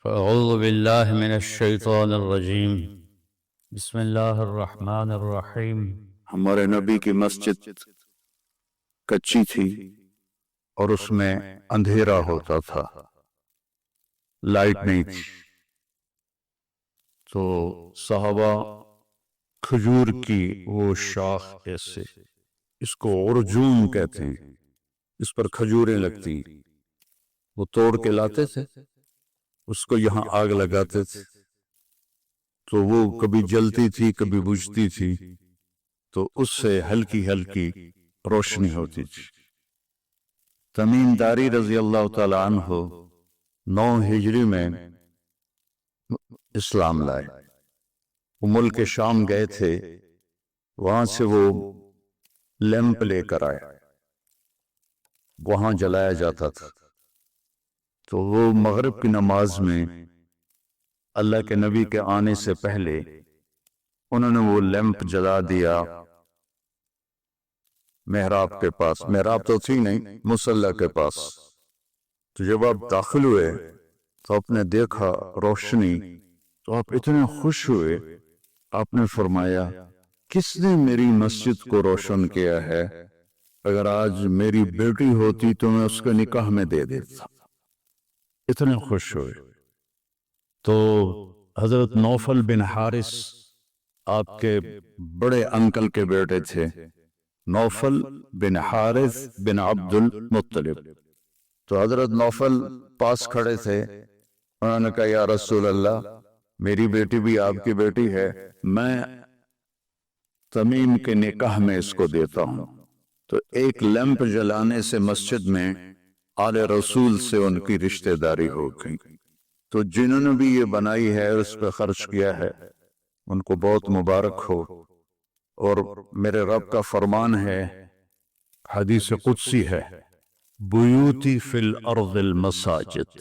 فأعوذ باللہ من الشیطان الرجیم بسم اللہ الرحمن الرحیم۔ ہمارے نبی کی مسجد کچی تھی اور اس میں اندھیرا ہوتا تھا، لائٹ نہیں تھی، تو صحابہ کھجور کی وہ شاخ ایسے، اس کو عرجون کہتے ہیں، اس پر کھجوریں لگتی، وہ توڑ کے لاتے تھے، اس کو یہاں آگ لگاتے تھے تو وہ کبھی جلتی تھی کبھی بجھتی تھی، تو اس سے ہلکی ہلکی روشنی ہوتی تھی۔ تمیم داری رضی اللہ تعالی عنہ 9 ہجری میں اسلام لائے، وہ ملک شام گئے تھے، وہاں سے وہ لیمپ لے کر آئے، وہاں جلایا جاتا تھا، تو وہ مغرب کی نماز میں اللہ کے نبی کے آنے سے پہلے انہوں نے وہ لیمپ جلا دیا محراب کے پاس، محراب تو تھی نہیں، مصلی کے پاس۔ تو جب آپ داخل ہوئے تو آپ نے دیکھا روشنی، تو آپ اتنے خوش ہوئے، آپ نے فرمایا کس نے میری مسجد کو روشن کیا ہے؟ اگر آج میری بیٹی ہوتی تو میں اس کے نکاح میں دے دیتا۔ اتنے خوش ہوئے۔ تو حضرت نوفل بن حارث آپ کے بڑے انکل کے بیٹے تھے، نوفل بن حارث بن عبد المطلب۔ تو حضرت نوفل پاس کھڑے تھے، انہوں نے کہا یا رسول اللہ، میری بیٹی بھی آپ کی بیٹی ہے، میں تمیم کے نکاح میں اس کو دیتا ہوں۔ تو ایک لیمپ جلانے سے مسجد میں آل رسول سے ان کی رشتہ داری ہو گئی۔ تو جنہوں نے بھی یہ بنائی ہے، اس پہ خرچ کیا ہے، ان کو بہت مبارک ہو۔ اور میرے رب کا فرمان ہے، حدیث قدسی ہے، بیوتی فی الارض المساجد،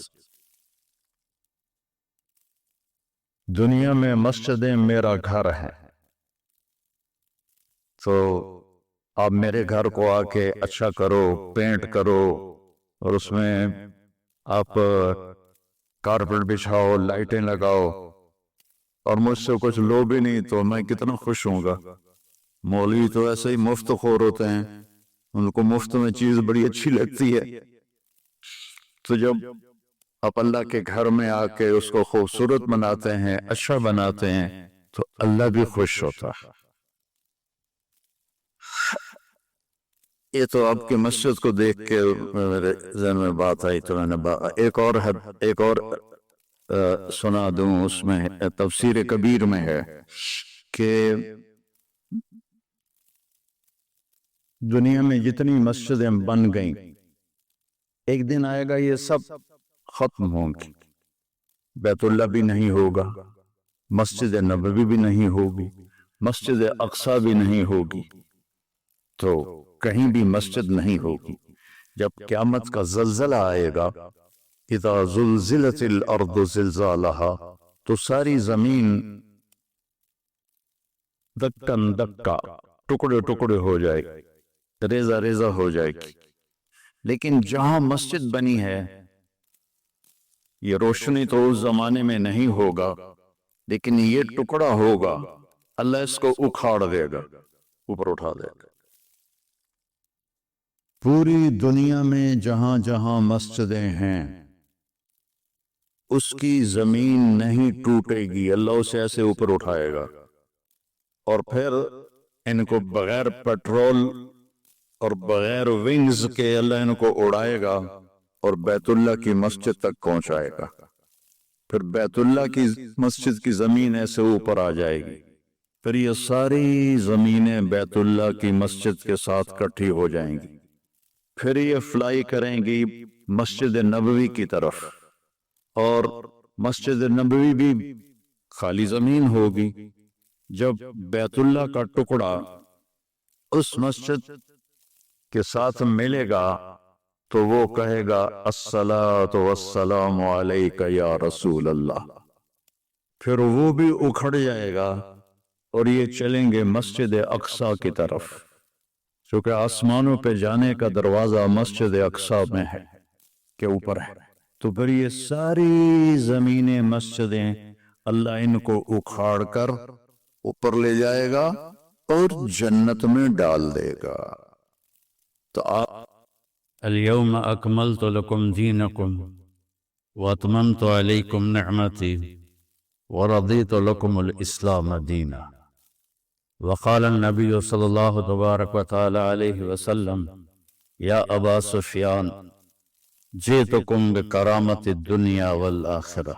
دنیا میں مسجدیں میرا گھر ہے۔ تو آپ میرے گھر کو آ کے اچھا کرو، پینٹ کرو، اور اس میں آپ کارپٹ بچھاؤ، لائٹیں لگاؤ، اور مجھ سے کچھ لو بھی نہیں تو میں کتنا خوش ہوں گا۔ مولوی تو ایسے ہی مفت خور ہوتے ہیں، ان کو مفت میں چیز بڑی اچھی لگتی ہے، تو جب آپ اللہ کے گھر میں آ کے اس کو خوبصورت بناتے ہیں، اچھا بناتے ہیں، تو اللہ بھی خوش ہوتا ہے۔ یہ تو آپ کی مسجد کو دیکھ کے میرے ذہن میں بات آئی، تو میں نے ایک اور سنا دوں، اس میں تفسیر کبیر میں ہے کہ دنیا میں جتنی مسجدیں بن گئیں، ایک دن آئے گا یہ سب ختم ہوں گی، بیت اللہ بھی نہیں ہوگا، مسجد نبوی بھی نہیں ہوگی، مسجد اقصی بھی نہیں ہوگی، تو کہیں بھی مسجد نہیں ہوگی۔ جب قیامت کا زلزلہ آئے گا، اذا زلزلت الارض زلزالها، تو ساری زمین دکن دکا، ٹکڑے ٹکڑے ہو جائے گی، ریزہ ریزہ ہو جائے گی۔ لیکن جہاں مسجد بنی ہے، یہ روشنی تو اس زمانے میں نہیں ہوگا، لیکن یہ ٹکڑا ہوگا، اللہ اس کو اکھاڑ دے گا، اوپر اٹھا دے گا۔ پوری دنیا میں جہاں جہاں مسجدیں ہیں، اس کی زمین نہیں ٹوٹے گی، اللہ اسے ایسے اوپر اٹھائے گا، اور پھر ان کو بغیر پیٹرول اور بغیر ونگز کے اللہ ان کو اڑائے گا اور بیت اللہ کی مسجد تک پہنچائے گا۔ پھر بیت اللہ کی مسجد کی زمین ایسے اوپر آ جائے گی، پھر یہ ساری زمینیں بیت اللہ کی مسجد کے ساتھ کٹھی ہو جائیں گی، پھر یہ فلائی کریں گی مسجد نبوی کی طرف، اور مسجد نبوی بھی خالی زمین ہوگی۔ جب بیت اللہ کا ٹکڑا اس مسجد کے ساتھ ملے گا تو وہ کہے گا الصلاۃ والسلام علیک یا رسول اللہ، پھر وہ بھی اکھڑ جائے گا اور یہ چلیں گے مسجد اقصی کی طرف، چونکہ آسمانوں پہ جانے کا دروازہ مسجد اقصی میں ہے، کے اوپر ہے۔ تو پھر یہ ساری زمینیں مسجدیں اللہ ان کو اکھاڑ کر اوپر لے جائے گا اور جنت میں ڈال دے گا۔ تو آپ اليوم اکملت لکم دینکم واتممت علیکم نعمتی ورضیت لکم الاسلام دینا۔ وقال النبی صلی اللہ تبارک و تعالی علیہ وسلم یا ابا سفیان جئتکم بکرامت الدنیا والآخرہ۔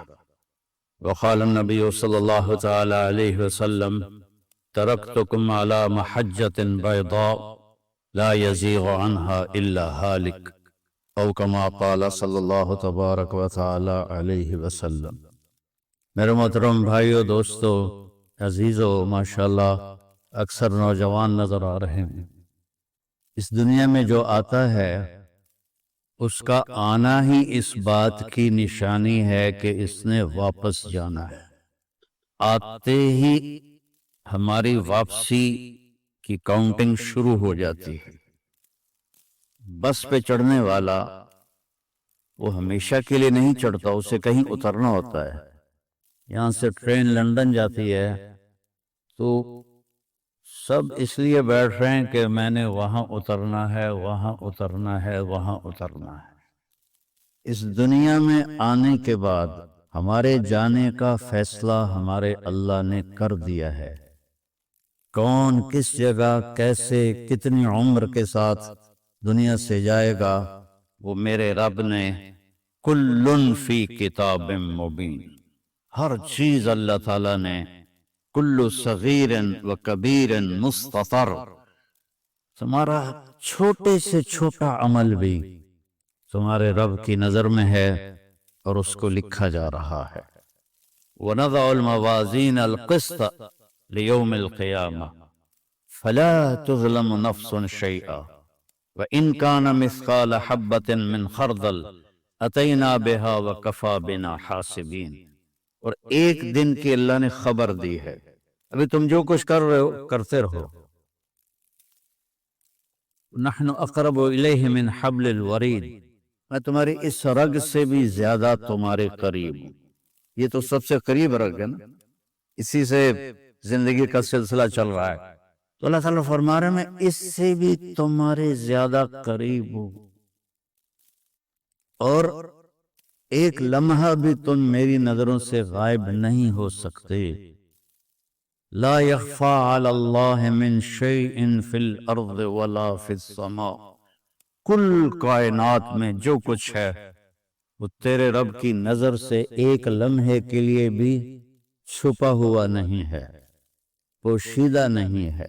وقال النبی صلی اللہ تعالی علیہ وسلم ترکتکم علی محجۃ بیضاء لا یزیغ عنہا الا ہالک، او کما قال صلی اللہ تبارک و تعالی علیہ وسلم۔ میرے محترم بھائیو، دوستو، عزیزو، ماشاءاللہ اکثر نوجوان نظر آ رہے ہیں۔ اس دنیا میں جو آتا ہے اس کا آنا ہی اس بات کی نشانی ہے کہ اس نے واپس جانا ہے۔ آتے ہی ہماری واپسی کی کاؤنٹنگ شروع ہو جاتی ہے۔ بس پہ چڑھنے والا وہ ہمیشہ کے لیے نہیں چڑھتا، اسے کہیں اترنا ہوتا ہے۔ یہاں سے ٹرین لندن جاتی ہے تو سب اس لیے بیٹھ رہے ہیں کہ میں نے وہاں اترنا ہے، وہاں اترنا ہے، وہاں اترنا ہے۔ اس دنیا میں آنے کے بعد ہمارے جانے کا فیصلہ ہمارے اللہ نے کر دیا ہے۔ کون کس جگہ کیسے کتنی عمر کے ساتھ دنیا سے جائے گا وہ میرے رب نے کل فی کتاب مبین، ہر چیز اللہ تعالیٰ نے کل صغیر و کبیر مستطر، تمہارا چھوٹے سے چھوٹا عمل بھی تمہارے رب کی نظر میں ہے اور اس کو لکھا جا رہا ہے۔ وَنَضَعُ الْمَوَازِينَ الْقِسْطَ لِيَوْمِ الْقِيَامَةِ فَلَا تُظْلَمُ نَفْسٌ شَيْئًا وَإِنْ كَانَ مِثْقَالَ حَبَّةٍ مِّنْ خَرْدَلٍ أَتَيْنَا بِهَا وَكَفَى بِنَا حَاسِبِينَ۔ اور ایک دن کی اللہ نے خبر دی ہے، ابھی تم جو کچھ کر رہے ہو کرتے رہو۔ نحن اقرب الیہ من حبل الورید، میں تمہاری اس رگ سے بھی زیادہ تمہارے قریب ہوں۔ یہ تو سب سے قریب رگ ہے نا، اسی سے زندگی کا سلسلہ چل رہا ہے۔ تو اللہ تعالیٰ فرما رہے ہیں میں اس سے بھی تمہارے زیادہ قریب ہوں، اور ایک لمحہ بھی تم میری نظروں سے غائب نہیں ہو سکتے۔ لا یخفی علی اللہ من شیء فی الارض ولا فی السماء، کل کائنات میں جو کچھ ہے وہ تیرے رب کی نظر سے ایک لمحے کے لیے بھی چھپا ہوا نہیں ہے، پوشیدہ نہیں ہے۔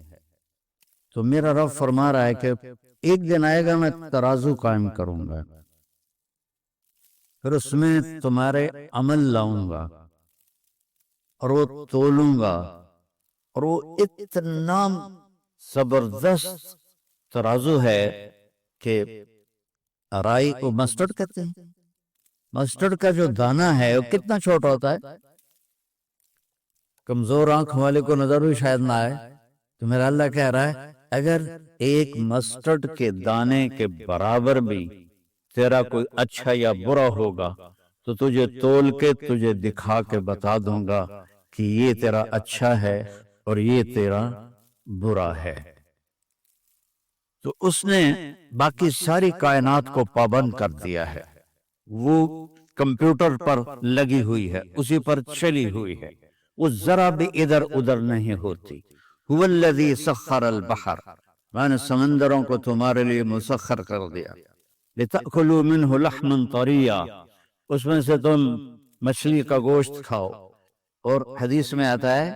تو میرا رب فرما رہا ہے کہ ایک دن آئے گا میں ترازو قائم کروں گا، پھر اس میں تمہارے عمل لاؤں گا اور وہ تولوں گا، اور وہ اتنا زبردست ترازو ہے کہ رائی کو مسٹرڈ کہتے ہیں، مسٹرڈ کا جو دانہ ہے وہ کتنا چھوٹا ہوتا ہے، کمزور آنکھ والے کو نظر بھی شاید نہ آئے۔ تو میرا اللہ کہہ رہا ہے اگر ایک مسٹرڈ کے دانے کے برابر بھی تیرا کوئی اچھا یا برا ہوگا تو تجھے تول کے تجھے دکھا کے بتا دوں گا کہ یہ تیرا اچھا ہے اور یہ تیرا برا ہے۔ تو اس نے باقی ساری کائنات کو پابند کر دیا ہے، وہ کمپیوٹر پر لگی ہوئی ہے، اسی پر چلی ہوئی ہے، وہ ذرا بھی ادھر ادھر نہیں ہوتی۔ هو الذی سخر البحر، میں نے سمندروں کو تمہارے لیے مسخر کر دیا، لتأکلوا منہ لحما طریا، اس میں سے تم مچھلی کا گوشت کھاؤ۔ اور حدیث میں آتا ہے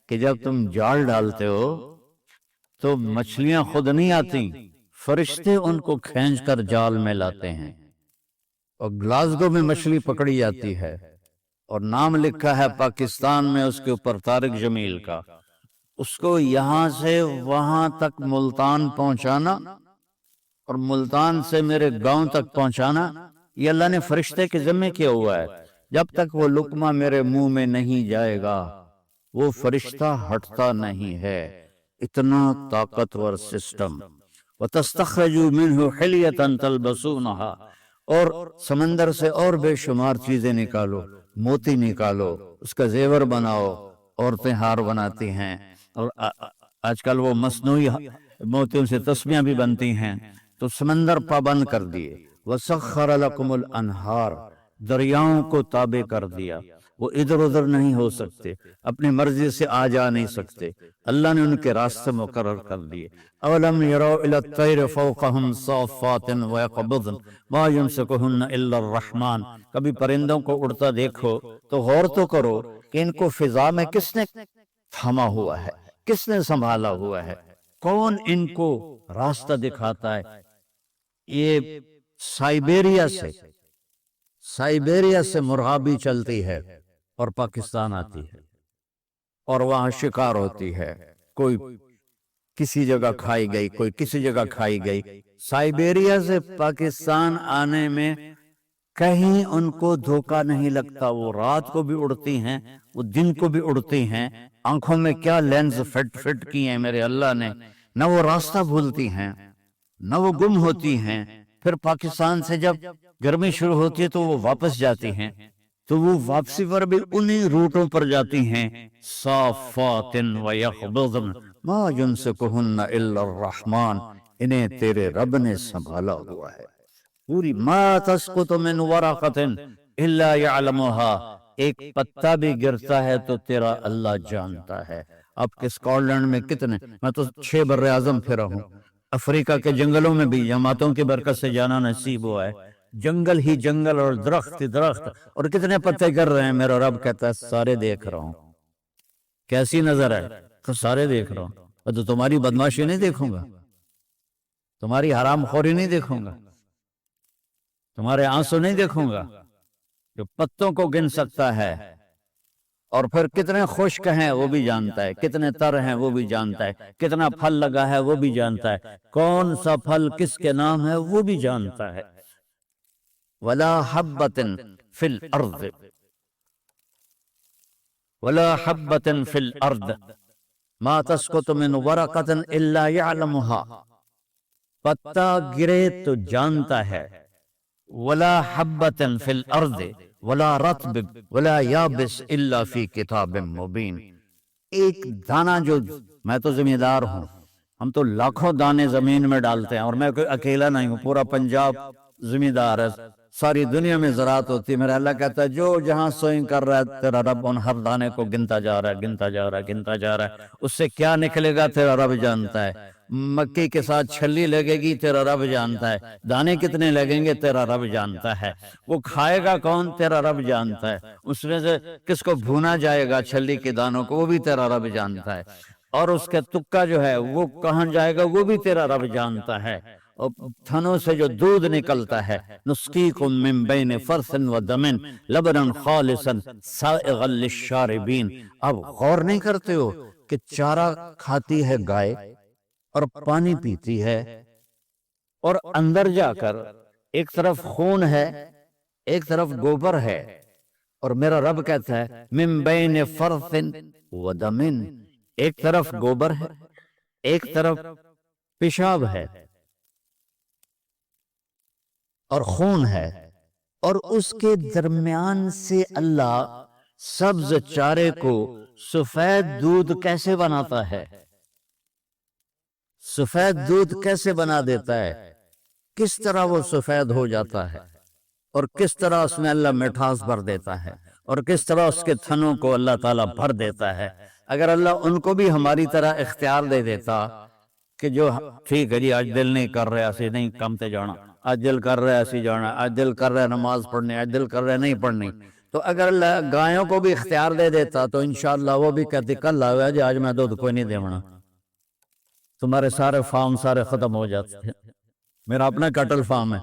کہ جب تم جال ڈالتے ہو تو مچھلیاں خود نہیں آتی، فرشتے ان کو کھینچ کر جال میں لاتے ہیں۔ اور گلاسگو میں مچھلی پکڑی جاتی ہے اور نام لکھا ہے پاکستان میں اس کے اوپر طارق جمیل کا، اس کو یہاں سے وہاں تک ملتان پہنچانا اور ملتان سے میرے گاؤں تک پہنچانا، یہ اللہ نے فرشتے کے ذمہ کیا ہوا ہے۔ جب تک وہ لقمہ میرے منہ میں نہیں جائے گا وہ فرشتہ ہٹتا نہیں ہے، اتنا طاقتور سسٹم۔ وَتَسْتَخْرَجُوا مِنْهُ حِلْيَةً تَلْبَسُونَهَا، اور سمندر سے اور بے شمار چیزیں نکالو، موتی نکالو، اس کا زیور بناؤ، عورتیں ہار بناتی ہیں، اور آج کل وہ مصنوعی موتیوں سے تسبیحاں بھی بنتی ہیں۔ تو سمندر پابند کر دیے، وَسَخَّرَ لَكُمُ الْأَنْهَارَ، دریاؤں کو تابع کر دیا، وہ ادھر ادھر نہیں ہو سکتے، اپنی مرضی سے آ جا نہیں سکتے، اللہ نے ان کے راستے مقرر کر دیے۔ اولم يروا الى الطير فوقهم صافات ويقبضن ما يمسكهن الا الرحمن، کبھی پرندوں کو اڑتا دیکھو تو غور تو کرو کہ ان کو فضا میں کس نے تھاما ہوا ہے، کس نے سنبھالا ہوا ہے، کون ان کو راستہ دکھاتا ہے۔ یہ سائبیریا سے مرغابی چلتی ہے اور پاکستان آتی ہے، اور وہاں شکار ہوتی ہے، کوئی کسی جگہ کھائی گئی، کوئی کسی جگہ کھائی گئی۔ سائبیریا سے پاکستان آنے میں کہیں ان کو دھوکہ نہیں لگتا، وہ رات کو بھی اڑتی ہیں، وہ دن کو بھی اڑتی ہیں، آنکھوں میں کیا لینز فٹ کی ہیں میرے اللہ نے، نہ وہ راستہ بھولتی ہیں نہ وہ گم ہوتی ہیں۔ پھر پاکستان سے جب گرمی شروع ہوتی ہے تو وہ واپس جاتی ہیں، تو وہ واپسی پر بھی انہی روٹوں پر جاتی ہیں۔ صافات ویقبضن ما یمسکہن الا الرحمن، انہیں تیرے رب نے سنبھالا ہوا ہے۔ پوری ما تسقط من ورقۃ الا یعلمها، ایک پتا بھی گرتا ہے تو تیرا اللہ جانتا ہے۔ اب کے اسکاٹ میں کتنے، میں تو 6 بر اعظم پھرا ہوں، افریقہ کے جنگلوں میں بھی جماعتوں کی برکت سے جانا نصیب ہوا ہے، جنگل ہی جنگل اور درخت ہی درخت، اور کتنے پتے گر رہے ہیں، میرا رب کہتا ہے سارے دیکھ رہا ہوں۔ کیسی نظر ہے؟ تو سارے دیکھ رہا ہوں، اور تو تمہاری بدماشی نہیں دیکھوں گا، تمہاری حرام خوری نہیں دیکھوں گا، تمہارے آنسو نہیں دیکھوں گا۔ جو پتوں کو گن سکتا ہے، اور پھر کتنے خشک ہیں وہ بھی جانتا ہے، کتنے تر ہیں وہ بھی جانتا ہے، کتنا پھل لگا ہے وہ بھی جانتا ہے، کون سا پھل کس کے نام ہے وہ بھی جانتا ہے۔ وَلَا حَبَّةٍ فِي الْأَرْضِ وَلَا حَبَّةٍ فِي الْأَرْضِ مَا تَسْقُطُ مِنْ وَرَقَةٍ إِلَّا يَعْلَمُهَا، پتا گرے تو جانتا ہے۔ وَلَا حَبَّةٍ فِي الْأَرْضِ وَلَا رَطْبٍ وَلَا يَابِسٍ إِلَّا فِي كِتَابٍ مُبِينٍ، ایک دانہ جو، میں تو ذمہ دار ہوں، ہم تو لاکھوں دانے زمین میں ڈالتے ہیں، اور میں کوئی اکیلا نہیں ہوں، پورا پنجاب ذمہ دار ہے، ساری دنیا میں زراعت ہوتی ہے۔ میرا اللہ کہتا ہے جو جہاں سوئنگ کر رہا ہے تیرا رب ان ہر دانے کو گنتا جا رہا ہے، گنتا جا رہا ہے، گنتا جا رہا ہے، اس سے کیا نکلے گا تیرا رب جانتا ہے۔ مکئی کے ساتھ چھلی لگے گی تیرا رب جانتا ہے، دانے کتنے لگیں گے تیرا رب جانتا ہے، وہ کھائے گا کون تیرا رب جانتا ہے، اس میں سے کس کو بھونا جائے گا چھلی کے دانوں کو وہ بھی تیرا رب جانتا ہے، اور اس کا تکہ جو ہے وہ کہاں جائے گا وہ بھی تیرا رب جانتا ہے۔ اور تھنوں سے جو دودھ نکلتا ہے، نسقیکم من بین فرث ودم لبنا خالصا سائغا للشاربین، اب غور نہیں کرتے ہو کہ چارہ کھاتی ہے گائے اور پانی پیتی ہے، اور اندر جا کر ایک طرف خون ہے ایک طرف گوبر ہے، اور میرا رب کہتا ہے من بین فرث ودم، ایک طرف گوبر ہے ایک طرف پیشاب ہے اور خون ہے، اور اس کے درمیان سے اللہ سبز چارے کو سفید دودھ کیسے بناتا ہے، سفید دودھ کیسے بنا دیتا ہے، کس طرح وہ سفید ہو جاتا ہے، اور کس طرح اس میں اللہ مٹھاس بھر دیتا ہے، اور کس طرح اس کے تھنوں کو اللہ تعالیٰ بھر دیتا ہے۔ اگر اللہ ان کو بھی ہماری طرح اختیار دے دیتا کہ جو ٹھیک ہے جی آج دل نہیں کر رہا ایسے نہیں کام تے جانا، آج دل کر رہا ہے ایسے جانا، آج دل کر رہا ہے نماز پڑھنی، آج دل کر رہا ہے نہیں پڑھنی، تو اگر اللہ گایوں کو بھی اختیار دے دیتا تو انشاءاللہ وہ بھی کہتی کل آوے جی آج میں دودھ کوئی نہیں دیونا، تمہارے سارے فارم سارے ختم ہو جاتے ہیں۔ میرا اپنا کٹل فارم ہے،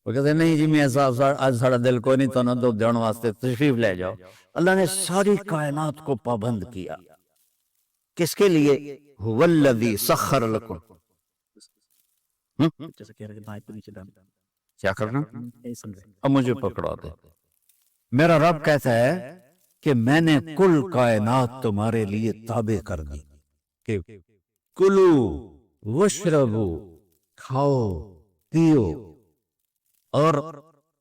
وہ کہتے ہیں نہیں جی میں آج ساڑا دل کوئی نہیں تو نہ دودھ دیون واسطے تشریف لے جاؤ۔ اللہ نے ساری کائنات کو پابند کیا، کس کے لیے؟ هو الذی سخر لکم، کیا کرنا؟ اب مجھے پکڑا دے۔ میرا رب کہتا ہے کہ میں نے کل کائنات تمہارے لیے تابع کر دی، کہ کلو وشربو، کھاؤ پیو، اور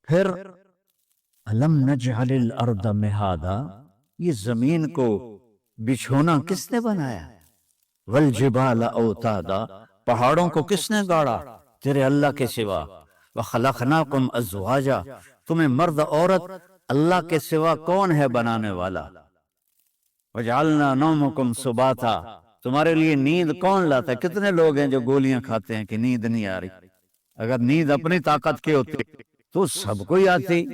پھر الم نجعل الارض مہادا، یہ زمین کو بچھونا کس نے بنایا؟ والجبال اوتادا، پہاڑوں کو کس نے گاڑا تیرے اللہ کے سوا؟ وخلقناکم ازواجا، تمہیں مرد عورت اللہ کے سوا کون ہے بنانے والا؟ وجعلنا نومکم سباتا، تمہارے لیے نیند کون لاتا ہے؟ کتنے لوگ ہیں جو گولیاں کھاتے ہیں کہ نیند نہیں آ رہی؟ اگر نیند اپنی طاقت کی ہوتی تو سب کو ہی آتی۔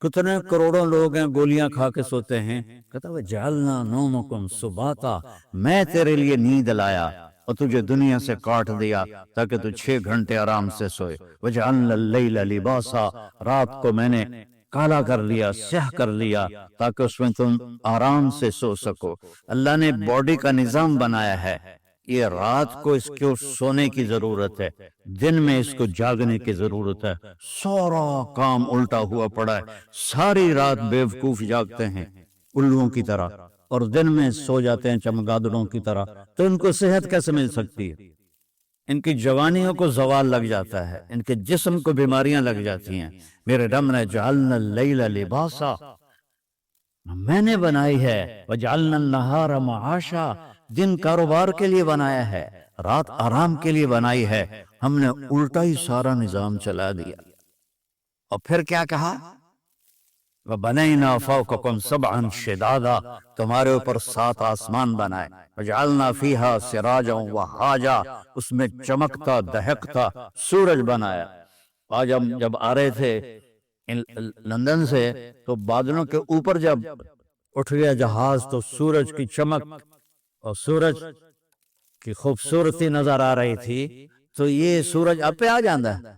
کتنے کروڑوں لوگ ہیں گولیاں کھا کے سوتے ہیں۔ کہتا وجعلنا نومکم سباتا، میں تیرے لیے نیند لایا اور تجھے دنیا سے کاٹ دیا تاکہ تو 6 گھنٹے آرام سے سوئے۔ وجعلنا اللیل لباسا، رات کو میں نے کالا کر لیا، سیاہ کر لیا تاکہ اس میں تم آرام سے سو سکو۔ اللہ نے باڈی کا نظام بنایا ہے، یہ رات کو اس کو سونے کی ضرورت ہے، دن میں اس کو جاگنے کی ضرورت ہے۔ سارا کام الٹا ہوا پڑا ہے، ساری رات بیوقوف جاگتے ہیں الوؤں کی طرح اور دن میں سو جاتے ہیں چمگادڑوں کی طرح، تو ان کو صحت کیسے مل سکتی ہے؟ ان کی جوانیوں کو زوال لگ جاتا ہے، ان کے جسم کو بیماریاں لگ جاتی ہیں۔ میرے رب نے جعلنا اللیل لباسا، میں نے بنائی ہے، وجعلنا النہار معاشا، دن کاروبار کے لیے بنایا ہے، رات آرام کے لیے بنائی ہے۔ ہم نے الٹا ہی سارا نظام چلا دیا۔ اور پھر کیا کہا؟ وَبَنَيْنَا فَوْقَكُمْ سَبْعًا شِدَادًا، تمہارے اوپر 7 آسمان بنائے۔ وَجَعَلْنَا فِيهَا سِرَاجًا وَهَّاجًا، اس میں چمکتا دہکتا سورج بنایا۔ آج ہم جب آ رہے تھے لندن سے تو بادلوں کے اوپر جب اٹھ گیا جہاز تو سورج کی چمک اور سورج کی خوبصورتی نظر آ رہی تھی، تو یہ سورج اب پہ آ جاندہ ہے۔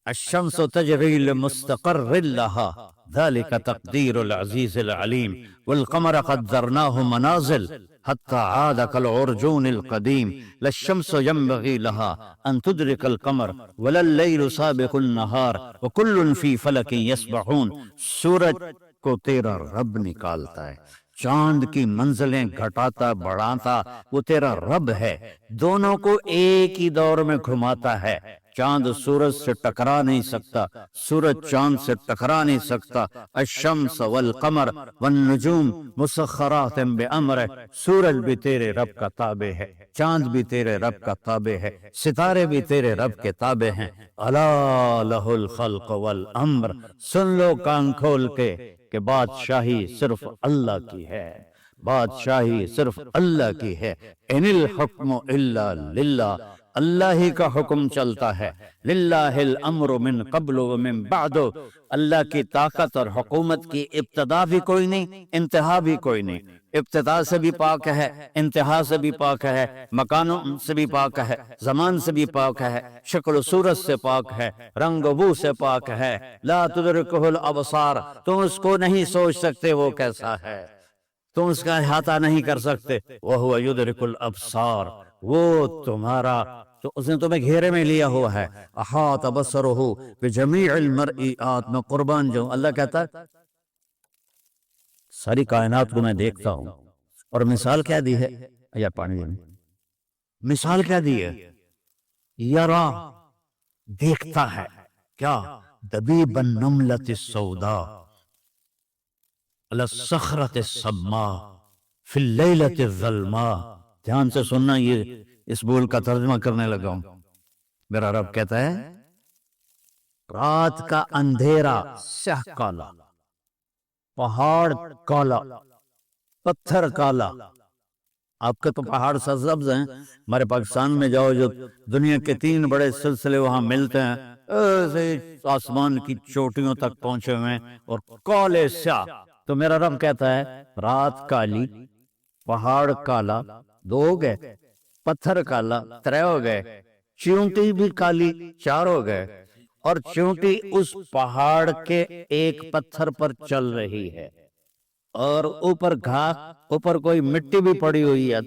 الشمس تجری لمستقر لها ذلك تقدیر العزیز العلیم والقمر قدرناه منازل حتى عاد كالعرجون القدیم لا الشمس ينبغي لها ان تدرك القمر ولا الليل سابق النهار وكل في فلك يسبحون، سورج کو تیرا رب نکالتا ہے، چاند کی منزلیں گھٹاتا بڑھاتا وہ تیرا رب ہے، دونوں کو ایک ہی دور میں گھماتا ہے۔ چاند سورج سے ٹکرا نہیں سکتا، سورج چاند سے ٹکرا نہیں سکتا۔ الشمس والقمر والنجوم مسخرات بامرہ، سورج بھی تیرے رب کا تابع ہے، چاند بھی تیرے رب کا تابع ہے، ستارے بھی تیرے رب کے تابع ہیں۔ الا لہ الخلق والامر، سن لو کان کھول کے کہ بادشاہی صرف اللہ کی ہے، بادشاہی صرف اللہ کی ہے۔ ان الحکم الا للہ، اللہ ہی کا حکم چلتا ہے۔ للہ الامر من قبل ومن بعد، اللہ کی طاقت اور حکومت کی ابتدا بھی کوئی نہیں، انتہا بھی کوئی نہیں۔ ابتدا سے بھی پاک ہے، انتہا سے بھی پاک ہے، مکانوں سے بھی پاک ہے، زمان سے بھی پاک ہے، شکل و صورت سے پاک ہے، رنگ و بو سے پاک ہے۔ لا تدرکہ الابصار، تم اس کو نہیں سوچ سکتے وہ کیسا ہے، تم اس کا احاطہ نہیں کر سکتے۔ وَهُوَ يُدْرِكُ الْأَبْصَارَ، وہ تمہارا تو اس نے تمہیں گھیرے میں لیا ہوا ہے۔ احاط بصرہ بجمیع المرئیات، میں قربان جاؤں، اللہ کہتا ہے ساری کائنات کو میں دیکھتا ہوں۔ اور مثال کیا دی ہے؟ یا پانی دیں، مثال کیا دی ہے؟ یرا، دیکھتا ہے کیا؟ دبیب النملۃ السوداء علی الصخرۃ الصماء فی اللیلۃ الظلماء۔ دھیان سے سننا، یہ اس بول کا ترجمہ کرنے لگا ہوں۔ میرا رب کہتا ہے رات کا اندھیرا سیاہ کالا، پہاڑ کالا، پتھر کالا۔ آپ کے تو پہاڑ سرسبز ہیں، ہمارے پاکستان میں جاؤ جو دنیا کے 3 بڑے سلسلے وہاں ملتے ہیں، ایسے آسمان کی چوٹیوں تک پہنچے ہوئے ہیں اور کالے سیاہ۔ تو میرا رب کہتا ہے رات کالی، پہاڑ کالا، 2 ہو گئے، پتھر کالا 3 ہو گئے، چیونٹی بھی کالی 4 ہو گئے، اور چیونٹی اس پہاڑ کے ایک پتھر پر چل رہی ہے، اور اوپر گھاس، اوپر کوئی مٹی بھی پڑی ہوئی ہے،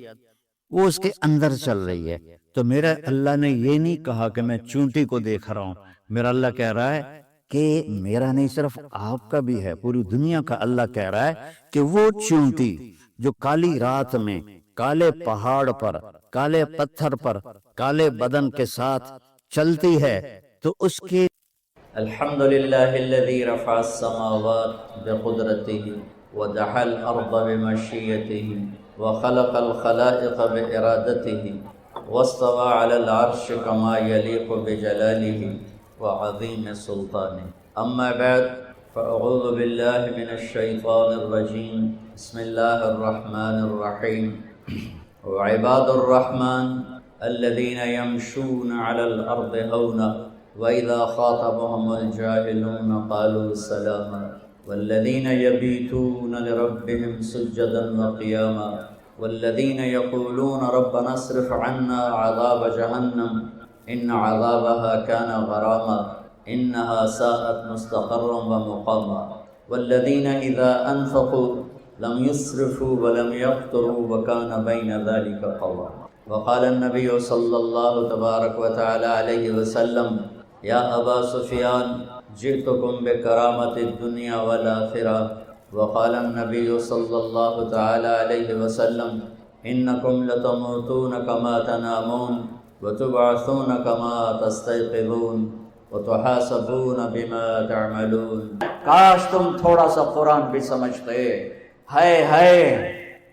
وہ اس کے اندر چل رہی ہے۔ تو میرا اللہ نے یہ نہیں کہا کہ میں چونٹی کو دیکھ رہا ہوں، میرا اللہ کہہ رہا ہے کہ میرا نہیں صرف آپ کا بھی ہے، پوری دنیا کا اللہ کہہ رہا ہے کہ وہ چونٹی جو کالی رات میں کالے پہاڑ پر، کالے پتھر پر، کالے بدن کے ساتھ چلتی ہے، تو اس کے الحمد لله الذي رفع السماوات بقدرته ودحى الأرض بمشيته وخلق الخلائق بإرادته واستوى على العرش كما يليق بجلاله وعظيم سلطانه. أما بعد فأعوذ بالله من الشيطان الرجيم. بسم الله الرحمن الرحيم. وعباد الرحمن الذين يمشون على الأرض هونا وإذا خاطبهم الجاهلون قالوا سلاما والذين يبيتون لربهم سجدا وقياما والذين يقولون ربنا اصرف عنا عذاب جهنم إن عذابها كان غراما إنها ساءت مستقرا ومقاما والذين إذا أنفقوا لم يسرفوا ولم يقتروا وكان بين ذلك قواما. وقال النبي صلى الله تبارك وتعالى عليه وسلم يا أبا سفيان جئتكم بكرامة الدنيا والآخرة. وقال النبي صلى الله تعالى عليه وسلم إنكم لتموتون كما تنامون وتبعثون كما تستيقظون وتحاسبون بما تعملون. کاش تم تھوڑا سا قرآن بھی سمجھتے. ہائے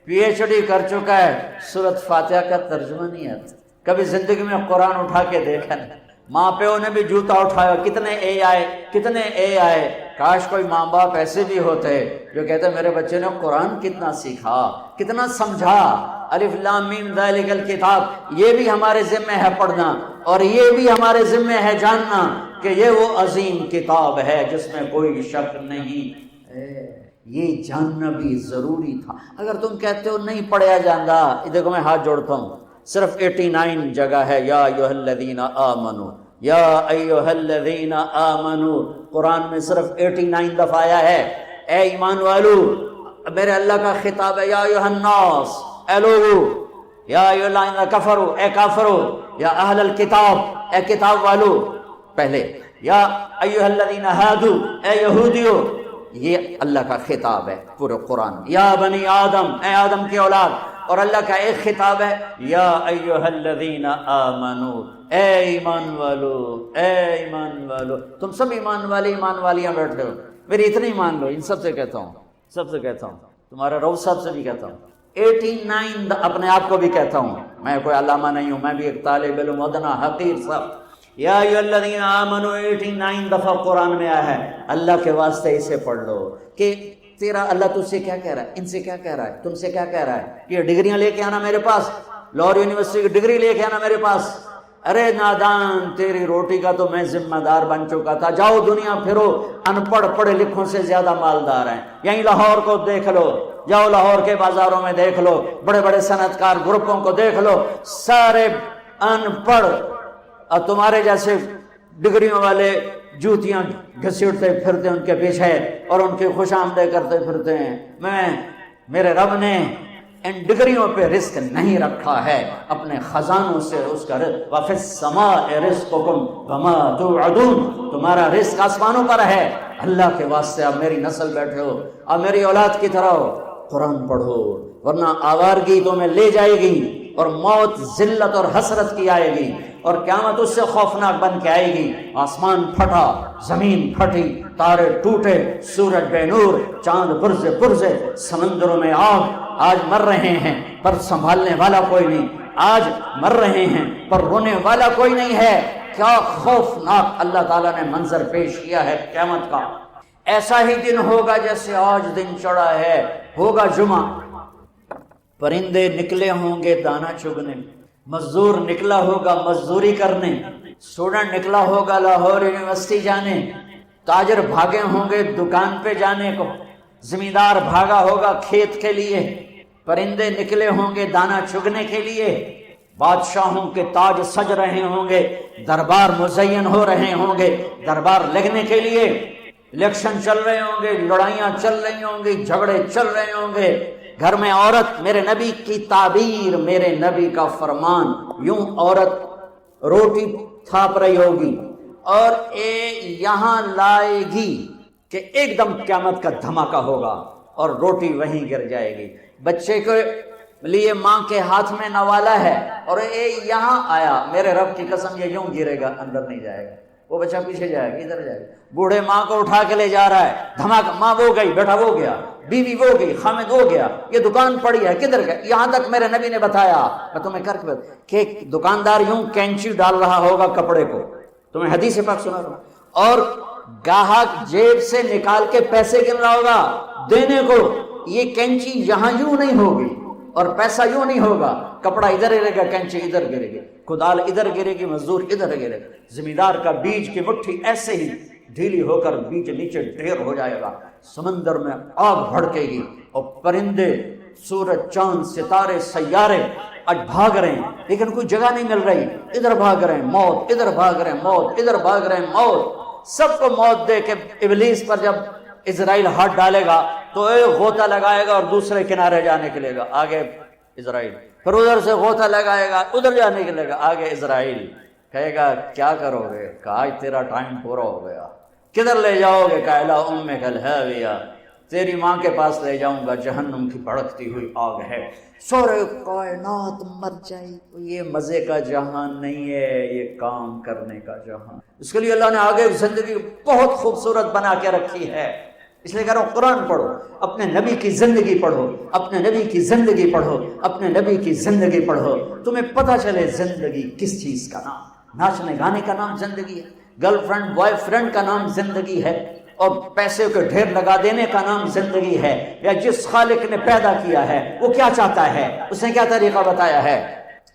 پی ایچ ڈی کر چکا ہے، سورۃ فاتحہ کا ترجمہ نہیں آتا. کبھی زندگی میں قرآن اٹھا کے دیکھا نہیں. ماں پیو نے بھی جوتا اٹھایا، کتنے اے آئے. کاش کوئی ماں باپ ایسے بھی ہوتے جو کہتے میرے بچے نے قرآن کتنا سیکھا، کتنا سمجھا. الف لام میم ذالک الکتاب، یہ بھی ہمارے ذمہ ہے پڑھنا، اور یہ بھی ہمارے ذمہ ہے جاننا کہ یہ وہ عظیم کتاب ہے جس میں کوئی شک نہیں. یہ جاننا بھی ضروری تھا. اگر تم کہتے ہو نہیں پڑھیا جاندہ، دیکھو میں ہاتھ جوڑتا ہوں، صرف 89 جگہ ہے یا ایھا الذین آمنو، یا ایھا الذین آمنو. قرآن میں صرف 89 دفعہ آیا ہے. اے ایمان والو، میرے اللہ کا خطاب ہے. یا ایھا الناس، اے لوگو. یا ایھا الذین کفروا، اے کافرو. یا اہل الکتاب، اے کتاب والو پہلے. یا ایھا الذین ہادو، اے یہودیو. یہ اللہ کا خطاب ہے پورے قرآن. یا بنی آدم، اے آدم کی اولاد. اور اللہ کا ایک خطاب ہے یا ایھا الذین آمنو، اے ایمان والو، اے ایمان والو. تم سب ایمان والیاں بیٹھے ہو، میری اتنی مان لو. ان سب سے کہتا ہوں، تمہارا روح صاحب سے بھی کہتا ہوں. 89 اپنے آپ کو بھی کہتا ہوں. میں کوئی علامہ نہیں ہوں، میں بھی ایک طالب علم ادنا حقیر صاحب. یا ایھا الذین آمنو 89 دفعہ قرآن میں آیا ہے. اللہ کے واسطے اسے پڑھ لو کہ تیرا اللہ تجھ سے کیا کہہ رہا ہے، ان سے کیا کہہ رہا ہے، تم سے کیا کہہ رہا ہے. یہ ڈگریاں لے کے آنا میرے پاس، لاہور یونیورسٹی کی ڈگری لے کے آنا میرے پاس. ارے نادان، تیری روٹی کا تو میں ذمہ دار بن چکا تھا. جاؤ دنیا پھرو، ان پڑھ پڑھے لکھوں سے زیادہ مالدار ہیں. یہیں لاہور کو دیکھ لو، جاؤ لاہور کے بازاروں میں دیکھ لو، بڑے بڑے صنعت کار گروپوں کو دیکھ لو، سارے ان پڑھ. اور تمہارے جیسے ڈگریوں والے جوتیاں گھسیٹتے پھرتے ان کے پیچھے اور ان کی خوش آمدید کرتے پھرتے ہیں. میرے رب نے ان ڈگریوں پہ رزق نہیں رکھا ہے، اپنے خزانوں سے اس کا رزق. وَفِي السَّمَاءِ رِزْقُكُمْ وَمَا تُوعَدُونَ، تمہارا رزق آسمانوں پر ہے. اللہ کے واسطے اب میری نسل بیٹھے ہو، اب میری اولاد کی طرح ہو، قرآن پڑھو، ورنہ آوارگی تمہیں لے جائے گی اور موت ذلت اور حسرت کی آئے گی، اور قیامت اس سے خوفناک بن کے آئے گی. آسمان پھٹا، زمین پھٹی، تارے ٹوٹے، سورج بے نور، چاند پرزے، سمندروں میں آگ. آج مر رہے ہیں پر سنبھالنے والا کوئی نہیں، آج مر رہے ہیں پر رونے والا کوئی نہیں ہے. کیا خوفناک اللہ تعالیٰ نے منظر پیش کیا ہے قیامت کا. ایسا ہی دن ہوگا جیسے آج دن چڑھا ہے. ہوگا جمعہ، پرندے نکلے ہوں گے دانہ چگنے، مزدور نکلا ہوگا مزدوری کرنے، اسٹوڈنٹ نکلا ہوگا لاہور یونیورسٹی جانے، تاجر بھاگے ہوں گے دکان پہ جانے کو، زمیندار بھاگا ہوگا کھیت کے لیے، پرندے نکلے ہوں گے دانہ چگنے کے لیے، بادشاہوں کے تاج سج رہے ہوں گے، دربار مزین ہو رہے ہوں گے دربار لگنے کے لیے، الیکشن چل رہے ہوں گے، لڑائیاں چل رہی ہوں گی، جھگڑے چل رہے ہوں گے. گھر میں عورت، میرے نبی کی تعبیر، میرے نبی کا فرمان، یوں عورت روٹی تھاپ رہی ہوگی اور یہاں لائے گی کہ ایک دم قیامت کا دھماکہ ہوگا اور روٹی وہیں گر جائے گی. بچے کے لیے ماں کے ہاتھ میں نوالا ہے اور یہاں آیا، میرے رب کی قسم یہ یوں گرے گا، اندر نہیں جائے گا. وہ بچہ پیچھے جائے گا، ادھر جائے گا، بوڑھے ماں کو اٹھا کے لے جا رہا ہے، دھماکہ، ماں وہ گئی، بیٹا وہ گیا، بیوی وہ گئی، خامد وہ گیا، یہ دکان پڑی ہے، کدھر گیا؟ یہاں تک میرے نبی نے بتایا، میں تمہیں کر کے کہ دکاندار یوں کینچی ڈال رہا ہوگا کپڑے کو، تمہیں حدیث پاک سنا رہا ہوں، اور گاہک جیب سے نکال کے پیسے گن رہا ہوگا دینے کو، یہ کینچی یہاں یوں نہیں ہوگی اور پیسہ یوں نہیں ہوگا، کپڑا ادھر گرے گا، کینچی ادھر گرے گی، کدال ادھر گرے گی، مزدور ادھر گرے گا، زمیندار کا بیج کی مٹھی ایسے ہی ڈھیلی ہو کر بیج نیچے ڈھیر ہو جائے گا، سمندر میں آگ بھڑکے گی، اور پرندے، سورج، چاند، ستارے، سیارے آج بھاگ رہے ہیں لیکن کوئی جگہ نہیں مل رہی، ادھر بھاگ رہے ہیں موت، ادھر بھاگ رہے ہیں موت، ادھر بھاگ رہے ہیں موت، سب کو موت دے کے ابلیس پر جب اسرائیل ہاتھ ڈالے گا تو ایک غوطہ لگائے گا اور دوسرے کنارے جانے کے لیے گا، آگے اسرائیل، پھر ادھر سے غوطہ لگائے گا ادھر جانے کے لیے گا، آگے اسرائیل، کہے گا کیا کرو گے؟ کہا آج تیرا ٹائم پورا ہو گیا، کدھر لے جاؤ گے؟ کہا الی امک الہاویہ، تیری ماں کے پاس لے جاؤں گا، جہنم کی بھڑکتی ہوئی آگ ہے، سورے کائنات مر جائے۔ یہ مزے کا جہان نہیں ہے، یہ کام کرنے کا جہان۔ اس کے لیے اللہ نے آگے زندگی بہت خوبصورت بنا کے رکھی ہے، اس لیے کہہ رہا ہوں قرآن پڑھو، اپنے نبی کی زندگی پڑھو، اپنے نبی کی زندگی پڑھو، اپنے نبی کی زندگی پڑھو، تمہیں پتہ چلے زندگی کس چیز کا نام۔ ناچنے گانے کا نام زندگی ہے، گرل فرینڈ بوائے فرینڈ کا نام زندگی ہے، اور پیسے کو ڈھیر لگا دینے کا نام زندگی ہے۔ یا جس خالق نے پیدا کیا ہے وہ کیا چاہتا ہے، اس نے کیا طریقہ بتایا ہے؟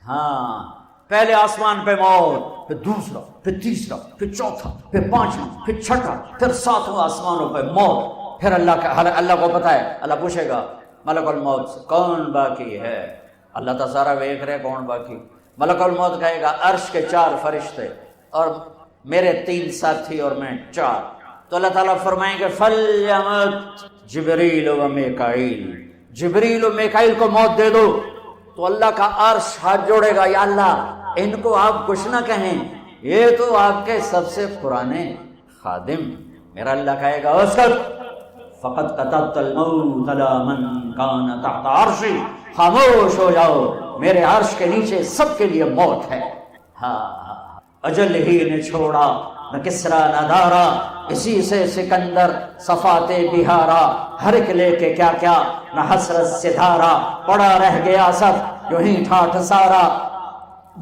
ہاں، پہلے آسمان پہ موت، پھر دوسرا، پھر تیسرا، پھر چوتھا، پھر پانچواں، پھر چھٹا، پھر ساتواں آسمانوں پہ موت۔ پھر اللہ کو پتہ ہے، اللہ پوچھے گا ملک الموت سے کون باقی ہے؟ اللہ تو سارا دیکھ رہے کون باقی۔ ملک الموت کہے گا عرش کے 4 فرشتے اور میرے 3 ساتھی اور میں 4، تو اللہ تعالیٰ فرمائیں گے فَلْيَمُتْ جبریل و میکائیل، جبریل و میکائیل کو موت دے دو۔ تو اللہ کا عرش ہاتھ جوڑے گا، یا اللہ ان کو آپ کچھ نہ کہیں، یہ تو آپ کے سب سے پرانے خادم۔ میرا اللہ کہے گا اسکت فقط قطعت الموت علی من کان تحت عرشی، خاموش ہو جاؤ، میرے عرش کے نیچے سب کے لیے موت ہے۔ ہاں، اجل ہی نے چھوڑا نہ کسرا نہ دارا، اسی سے سکندر صفات بہارا، ہر ایک لے کے کیا کیا نہ حسرت سے دھارا، پڑا رہ گیا سب یوں ہی ٹھاٹھ سارا،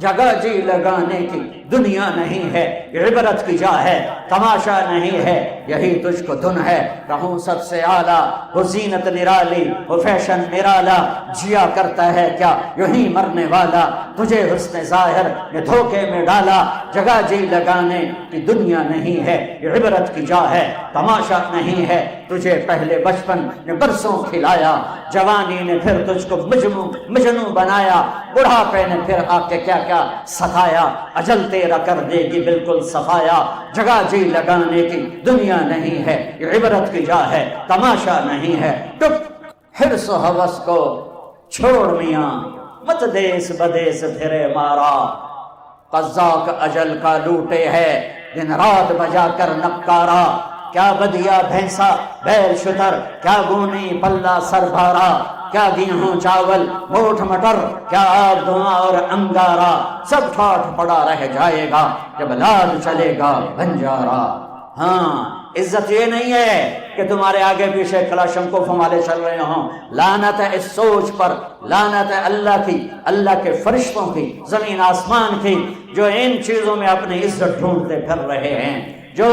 جگہ جی لگانے کی دنیا نہیں ہے، عبرت کی جا ہے تماشا نہیں ہے، یہی تجھ کو دھن ہے رہوں سب سے اعلیٰ، وہ زینت نرالی وہ فیشن نرالا، جیا کرتا ہے کیا یوں ہی مرنے والا، تجھے حسن ظاہر نے دھوکے میں ڈالا، جگہ جی لگانے کی دنیا نہیں ہے، عبرت کی جا ہے تماشا نہیں ہے، تجھے پہلے بچپن نے برسوں کھلایا، جوانی نے پھر تجھ کو مجنوں بنایا، بڑھاپے نے پھر آ کے کیا کیا ستایا، اجل تیرا کر دے گی بالکل صفایا، جگہ جی لگانے کی دنیا نہیں ہے، عبرت کی جا ہے تماشا نہیں ہے، ٹپ حرص و ہوس کو چھوڑ میاں، مت دیس بدیس پھرے مارا، قزاق اجل کا لوٹے ہے دن رات بجا کر نکارا، کیا بدیا بھینسا بیل شتر، کیا گونی پلہ سر بھارا، کیا گیہوں چاول موٹھ مٹر، کیا آگ دھواں اور انگارا، سب ٹھاٹھ پڑا رہ جائے گا جب لال چلے گا بنجارا۔ ہاں، عزت یہ نہیں ہے کہ تمہارے آگے پیچھے کلاشن کو فمالے چل رہے ہوں، لعنت ہے اس سوچ پر، لعنت ہے اللہ کی، اللہ کے فرشتوں کی، زمین آسمان کی، جو ان چیزوں میں اپنی عزت ڈھونڈتے پھر رہے ہیں، جو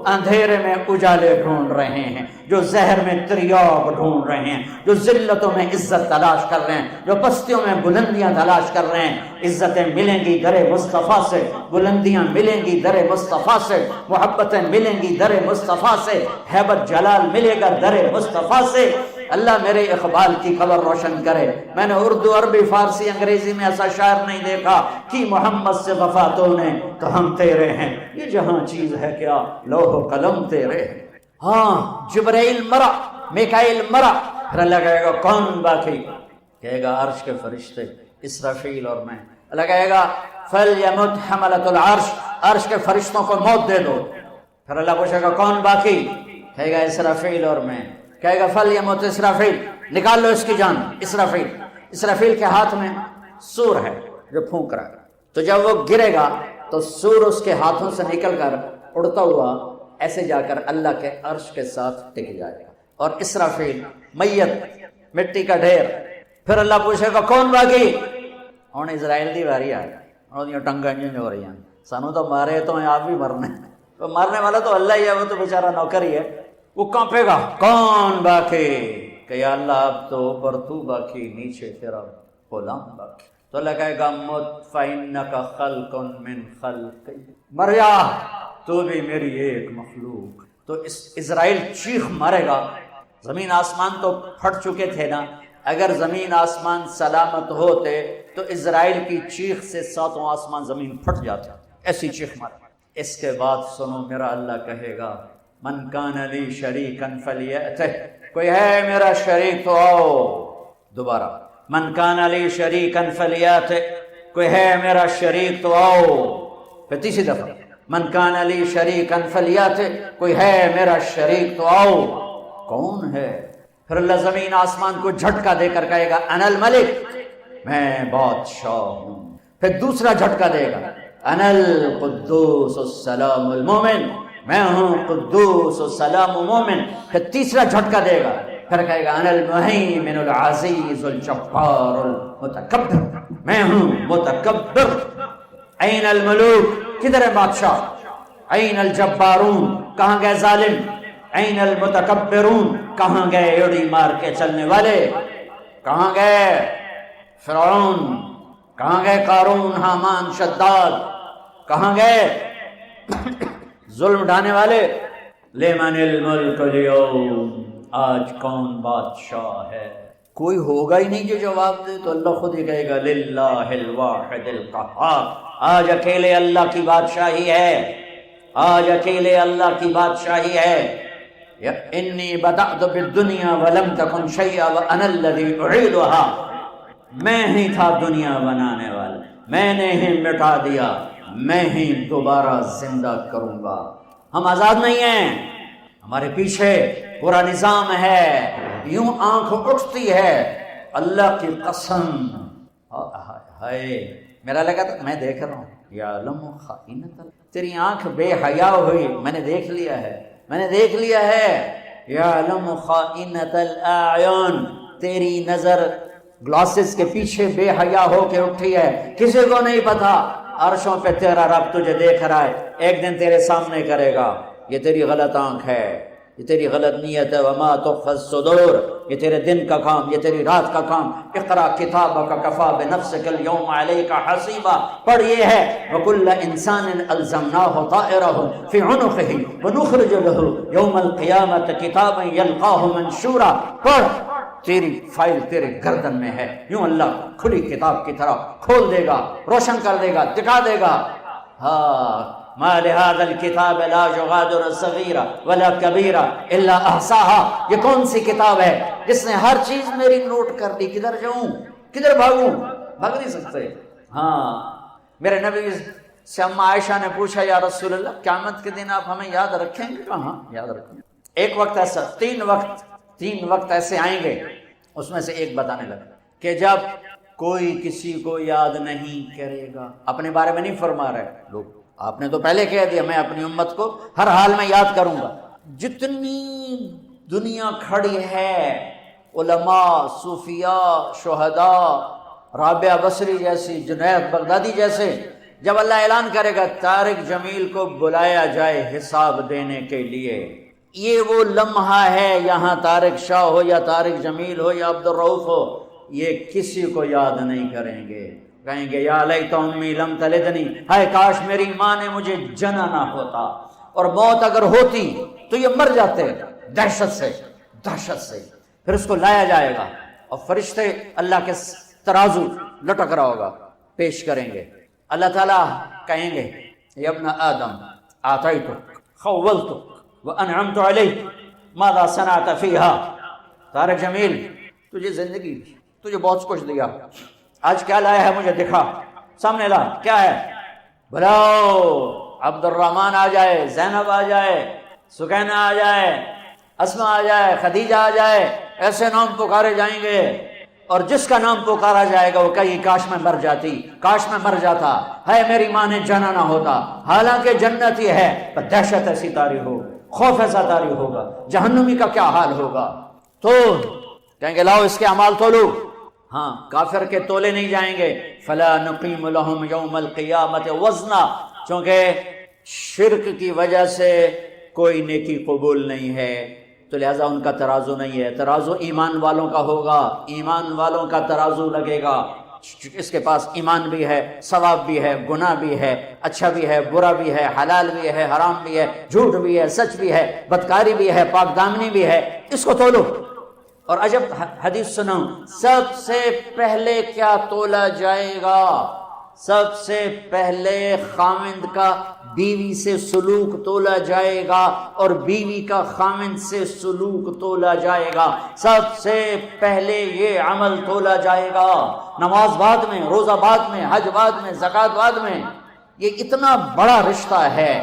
اندھیرے میں اجالے ڈھونڈ رہے ہیں، جو زہر میں تریاق ڈھونڈ رہے ہیں، جو ذلتوں میں عزت تلاش کر رہے ہیں، جو پستیوں میں بلندیاں تلاش کر رہے ہیں۔ عزتیں ملیں گی در مصطفیٰ سے، بلندیاں ملیں گی در مصطفیٰ سے، محبتیں ملیں گی در مصطفیٰ سے، ہیبت جلال ملے گا در مصطفیٰ سے۔ اللہ میرے اقبال کی قبر روشن کرے۔ میں نے اردو، عربی، فارسی، انگریزی میں ایسا شاعر نہیں دیکھا کہ محمد سے وفاتوں نے تو ہم تیرے ہیں، یہ جہاں چیز ہے کیا لوح و قلم تیرے ہیں۔ ہاں، جبرائیل مرا، میکائیل مرا، پھر اللہ کہے گا کون باقی؟ کہے گا عرش کے فرشتے اسرافیل اور میں۔ اللہ کہے گا فَلْيَمُتْ حَمَلَةُ الْعَرْشِ، عرش کے فرشتوں کو موت دے دو۔ پھر اللہ پوچھے گا کون باقی؟ کہے گا اسرافیل اور میں۔ کہے گا فَلْيَمُتْ اسرافیل، نکال لو اس کی جان۔ اسرافیل کے ہاتھ میں سور ہے جو پھونک رہا ہے، تو جب وہ گرے گا تو سور اس کے ہاتھوں سے نکل کر اڑتا ہوا ایسے جا کر اللہ کے عرش کے ساتھ ٹک جائے گا، اور اسرافیل میت مٹی کا ڈھیر. پھر اللہ پوچھے گا کون باقی؟ ہن اسرائیل دی واری آ گئی، انہوں ٹنگاں جی ہو رہی ہیں، سانو تو مارے تو ہیں، آپ بھی مرنے. تو مارنے والا تو اللہ ہی ہے، وہ تو بیچارہ نوکر ہی ہے. وہ کانپے گا، کون باقی؟ کہ یا اللہ اب تو اوپر تو باقی، نیچے تیرا غلام باقی. تو اللہ کہے گا مت فإنک خلق من خلقی، مر جا تو بھی میری ایک مخلوق. تو اسرائیل چیخ مارے گا. زمین آسمان تو پھٹ چکے تھے نا، اگر زمین آسمان سلامت ہوتے تو اسرائیل کی چیخ سے ساتوں آسمان زمین پھٹ جاتے، ایسی چیخ مارے. اس کے بعد سنو میرا اللہ کہے گا من کان لی شریکا فلیأتہ، کوئی ہے میرا شریک تو آؤ. دوبارہ من کان لی شریکا فلیأتہ، کوئی ہے میرا شریک تو آؤ. پھر تیسری دفعہ من کان لی شریکا فلیأتہ، کوئی ہے میرا شریک تو آؤ. کون ہے؟ پھر اللہ زمین آسمان کو جھٹکا دے کر کہے گا انا الملک، میں بادشاہ ہوں. پھر دوسرا جھٹکا دے گا انا القدوس السلام المومن، میں ہوں قدوس السلام مومن. پھر تیسرا جھٹکا دے گا، پھر کہے گا انا المہیمن العزیز الجبار المتکبر، میں ہوں متکبر. این الملوک، کدھر ہے بادشاہ؟ این الجبارون، کہاں گئے ظالم؟ این المتکبرون، کہاں گئے اڑی مار کے چلنے والے؟ کہاں گئے فرعون؟ کہاں گئے قارون، حامان، شداد؟ کہاں گئے ظلم ڈھانے والے؟ لمن الملک اليوم، آج کون بادشاہ ہے؟ کوئی ہوگا ہی نہیں جو جواب دے. تو اللہ خود ہی کہے گا للہ الواحد القہار، آج اکیلے اللہ کی بادشاہی ہے، آج اکیلے اللہ کی بادشاہی ہے. انی بدأت بالدنیا ولم تکن شیئا وانا الذی اعیدها، میں ہی تھا دنیا بنانے والا، میں نے ہی مٹا دیا، میں ہی دوبارہ زندہ کروں گا. ہم آزاد نہیں ہیں، ہمارے پیچھے پورا نظام ہے. یوں آنکھ اٹھتی ہے اللہ کی قسم. ہائے میرا لگا تھا میں دیکھ رہا ہوں یعلم خائنۃ، تیری آنکھ بے حیا ہوئی، میں نے دیکھ لیا ہے، میں نے دیکھ لیا ہے. یعلم خائنۃ الاعین، تیری نظر گلاسز کے پیچھے بے حیا ہو کے اٹھی ہے، کسی کو نہیں پتا. عرشوں پہ تیرا رب تجھے دیکھ رہا ہے، ایک دن تیرے سامنے کرے گا یہ تیری غلط آنکھ ہے، یہ تیری غلط نیت ہے. وما تخفی الصدور، یہ تیرے دن کا کام، یہ تیری رات کا کام. اقرا کتابک کفی بنفسک اليوم علیک حسیبا، پڑھ یہ ہے وکل انسان الزمناہ طائرہ فی عنقہ ونخرج له یوم القیامۃ کتابا یلقاہ منشورا. پڑھ تیری فائل تیرے گردن میں ہے. یوں اللہ کھلی کتاب کی طرح کھول دے گا، روشن کر دے گا، دکھا دے گا. ہاں ما لهذا الكتاب لا يغادر صغيرة ولا كبيرة الا احصاها، یہ کون سی کتاب ہے جس نے ہر چیز میری نوٹ کر دی؟ کدھر جاؤں، کدھر بھاگوں؟ بھاگ نہیں سکتے. ہاں میرے نبی سے اما عائشہ نے پوچھا یا رسول اللہ قیامت کے دن آپ ہمیں یاد رکھیں گے؟ کہاں یاد رکھیں گے. ایک وقت ایسا، تین وقت ایسے آئیں گے، اس میں سے ایک بتانے لگا کہ جب کوئی کسی کو یاد نہیں کرے گا. اپنے بارے میں نہیں فرما رہے لوگ، آپ نے تو پہلے کہہ دیا میں اپنی امت کو ہر حال میں یاد کروں گا. جتنی دنیا کھڑی ہے، علماء، صوفیاء، شہداء، رابعہ بصری جیسی، جنید بغدادی جیسے، جب اللہ اعلان کرے گا طارق جمیل کو بلایا جائے حساب دینے کے لیے، یہ وہ لمحہ ہے. یہاں طارق شاہ ہو یا طارق جمیل ہو یا عبد الرؤف ہو، یہ کسی کو یاد نہیں کریں گے. کہیں گے یا لیت امی لم تلدنی، ہائے کاش میری ماں نے مجھے جنا نہ ہوتا. اور موت اگر ہوتی تو یہ مر جاتے دہشت سے. پھر اس کو لایا جائے گا اور فرشتے اللہ کے ترازو لٹک رہا ہوگا، پیش کریں گے. اللہ تعالیٰ کہیں گے یا ابن آدم آتیتک خولتک وانعمت علیک ماذا صنعت فیہا. طارق جمیل تجھے زندگی دی، تجھے بہت کچھ دیا، آج کیا لایا ہے مجھے دکھا، سامنے لا کیا ہے. بلاؤ عبد الرحمن آ جائے، زینب آ جائے، سکینہ آ جائے، اسما آ جائے، خدیجہ آ جائے. ایسے نام پکارے جائیں گے اور جس کا نام پکارا جائے گا وہ کہیں کاش میں مر جاتی، کاش میں مر جاتا، ہے میری ماں نے جانا نہ ہوتا، حالانکہ جنت ہی ہے پر دہشت ایسی طاری ہو، خوف ایسا طاری ہوگا، جہنمی کا کیا حال ہوگا۔ تو کہیں گے لاؤ اس کے اعمال تولو، ہاں کافر کے تولے نہیں جائیں گے، فلا نقیم لهم یوم القیامت وزنا، چونکہ شرک کی وجہ سے کوئی نیکی قبول نہیں ہے، تو لہٰذا ان کا ترازو نہیں ہے، ترازو ایمان والوں کا ہوگا، ایمان والوں کا ترازو لگے گا، اس کے پاس ایمان بھی ہے، ثواب بھی ہے، گناہ بھی ہے، اچھا بھی ہے، برا بھی ہے، حلال بھی ہے، حرام بھی ہے، جھوٹ بھی ہے، سچ بھی ہے، بدکاری بھی ہے، پاک دامنی بھی ہے، اس کو تولو۔ اور عجب حدیث سنو، سب سے پہلے کیا تولا جائے گا؟ سب سے پہلے خاوند کا بیوی سے سلوک تولا جائے گا، اور بیوی کا خاوند سے سلوک تولا جائے گا، سب سے پہلے یہ عمل تولا جائے گا۔ نماز بعد میں، روزہ بعد میں، حج بعد میں، زکوٰۃ بعد میں۔ یہ اتنا بڑا رشتہ ہے،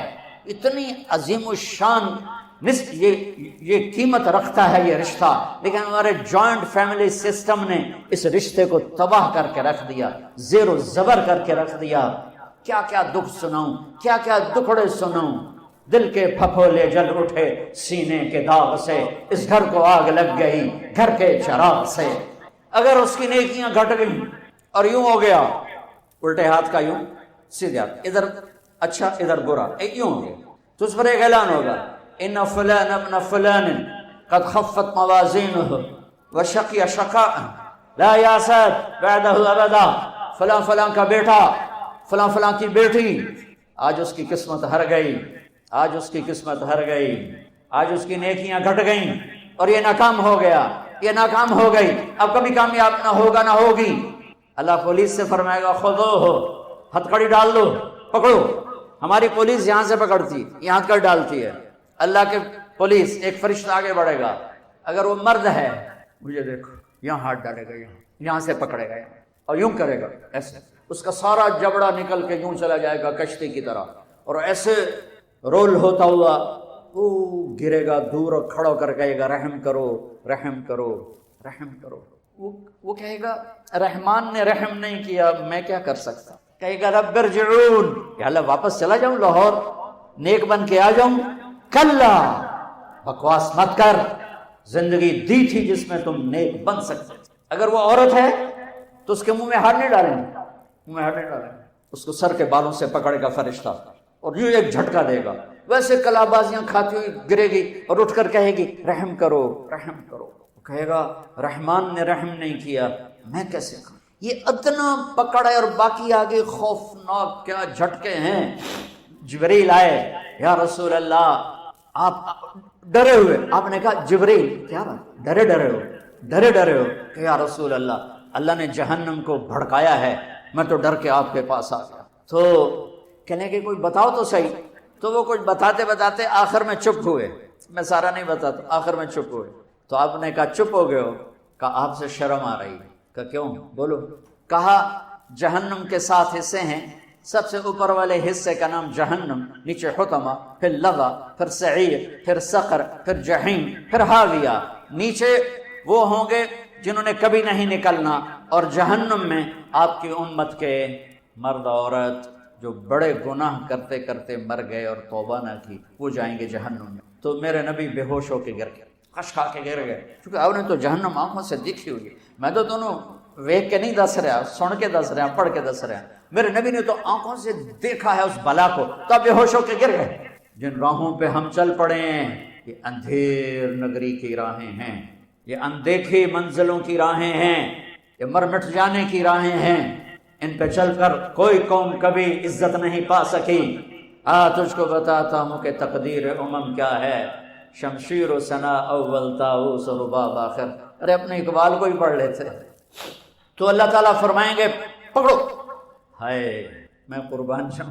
اتنی عظیم الشان یہ قیمت رکھتا ہے یہ رشتہ، لیکن ہمارے جوائنٹ فیملی سسٹم نے اس رشتے کو تباہ کر کے رکھ دیا، زیر و زبر کر کے رکھ دیا۔ کیا کیا دکھ سناؤں، کیا کیا دکھڑے سناؤں، دل کے پھپھولے جل اٹھے سینے کے داغ سے، اس گھر کو آگ لگ گئی گھر کے چراغ سے۔ اگر اس کی نیکیاں گھٹ گئیں اور یوں ہو گیا، الٹے ہاتھ کا یوں، سیدھے ہاتھ، ادھر اچھا ادھر برا، یوں ہو گیا، تو اس پر ایک اعلان ہوگا، ان فلان ابن فلان قد خفت موازینہ وشقی شقاء لا یاسد بعدہ ابدا، فلاں فلاں کا بیٹا، فلاں فلاں کی بیٹی، آج اس کی قسمت ہر گئی، آج اس کی قسمت ہر گئی، آج اس کی نیکیاں گھٹ گئیں اور یہ ناکام ہو گیا، یہ ناکام ہو گئی، اب کبھی کامیاب نہ ہوگا نہ ہوگی۔ اللہ پولیس سے فرمائے گا خذوہ، ہتھکڑی ڈال دو، پکڑو۔ ہماری پولیس یہاں سے پکڑتی، یہاں ہتھکڑی ڈالتی ہے، اللہ کے پولیس ایک فرشتہ آگے بڑھے گا، اگر وہ مرد ہے مجھے دیکھو، یہاں ہاتھ ڈالے گا، یہاں سے پکڑے گا اور یوں کرے گا ایسے، اس کا سارا جبڑا نکل کے یوں چلا جائے گا کشتی کی طرح، اور ایسے رول ہوتا ہوا وہ گرے گا دور، اور کھڑا کر کہے گا رحم کرو رحم کرو رحم کرو۔ وہ کہے گا رحمان نے رحم نہیں کیا، میں کیا کر سکتا؟ کہے گا رب ارجعون، کہ اللہ واپس چلا جاؤں لاہور، نیک بن کے آ جاؤں؟ کلا، بکواس مت کر، زندگی دی تھی جس میں تم نیک بن سکتے۔ اگر وہ عورت ہے تو اس کے منہ میں ہاتھ نہیں ڈالیں گے، منہ میں ہاتھ نہیں ڈالیں گے، اس کو سر کے بالوں سے پکڑے گا فرشتہ اور یوں ایک جھٹکا دے گا، ویسے کلا بازیاں کھاتی ہوئی گرے گی اور اٹھ کر کہے گی رحم کرو رحم کرو۔ وہ کہے گا رحمان نے رحم نہیں کیا، میں کیسے کروں؟ یہ ادنا پکڑ ہے، اور باقی آگے خوفناک کیا جھٹکے ہیں۔ جبریل آئے، یا رسول اللہ، آپ ڈرے ہوئے، آپ نے کہا جبریل کیا بات، ڈرے ڈرے ہو کہ یا رسول اللہ، اللہ نے جہنم کو بھڑکایا ہے، میں تو ڈر کے آپ کے پاس آ گیا۔ تو کہنے کہ کوئی بتاؤ تو صحیح، تو وہ کچھ بتاتے بتاتے آخر میں چپ ہوئے، میں سارا نہیں بتاتا، آخر میں چپ ہوئے۔ تو آپ نے کہا چپ ہو گئے ہو؟ کہا آپ سے شرم آ رہی ہے۔ کہا کیوں؟ بولو۔ کہا جہنم کے 7 حصے ہیں، سب سے اوپر والے حصے کا نام جہنم، نیچے حطمہ، پھر لظا، پھر سعیر، پھر سقر، پھر جحیم، پھر حاویہ۔ نیچے وہ ہوں گے جنہوں نے کبھی نہیں نکلنا، اور جہنم میں آپ کی امت کے مرد عورت جو بڑے گناہ کرتے کرتے مر گئے اور توبہ نہ کی، وہ جائیں گے جہنم میں۔ تو میرے نبی بے ہوش ہو کے گر گئے، خش کھا کے گر گئے، کیونکہ آپ نے تو جہنم آنکھوں سے دیکھی ہوئی، میں تو دونوں ویک کے نہیں دس رہا، سن کے دس رہا، پڑھ کے دس رہا، میرے نبی نے تو آنکھوں سے دیکھا ہے اس بلا کو، تو آپ بے ہوش ہو کے گر گئے۔ جن راہوں پہ ہم چل پڑے ہیں یہ اندھیر نگری کی راہیں ہیں، یہ اندیکھی منزلوں کی راہیں ہیں، یہ مر مٹ جانے کی راہیں ہیں، ان پہ چل کر کوئی قوم کبھی عزت نہیں پا سکی۔ تجھ کو بتاتا ہوں کہ تقدیر امم کیا ہے، شمشیر و ثنا اول طاؤس و رباب آخر۔ ارے اپنے اقبال کو ہی پڑھ لیتے۔ تو اللہ تعالیٰ فرمائیں گے پکڑو، ہائے میں قربان جاؤں،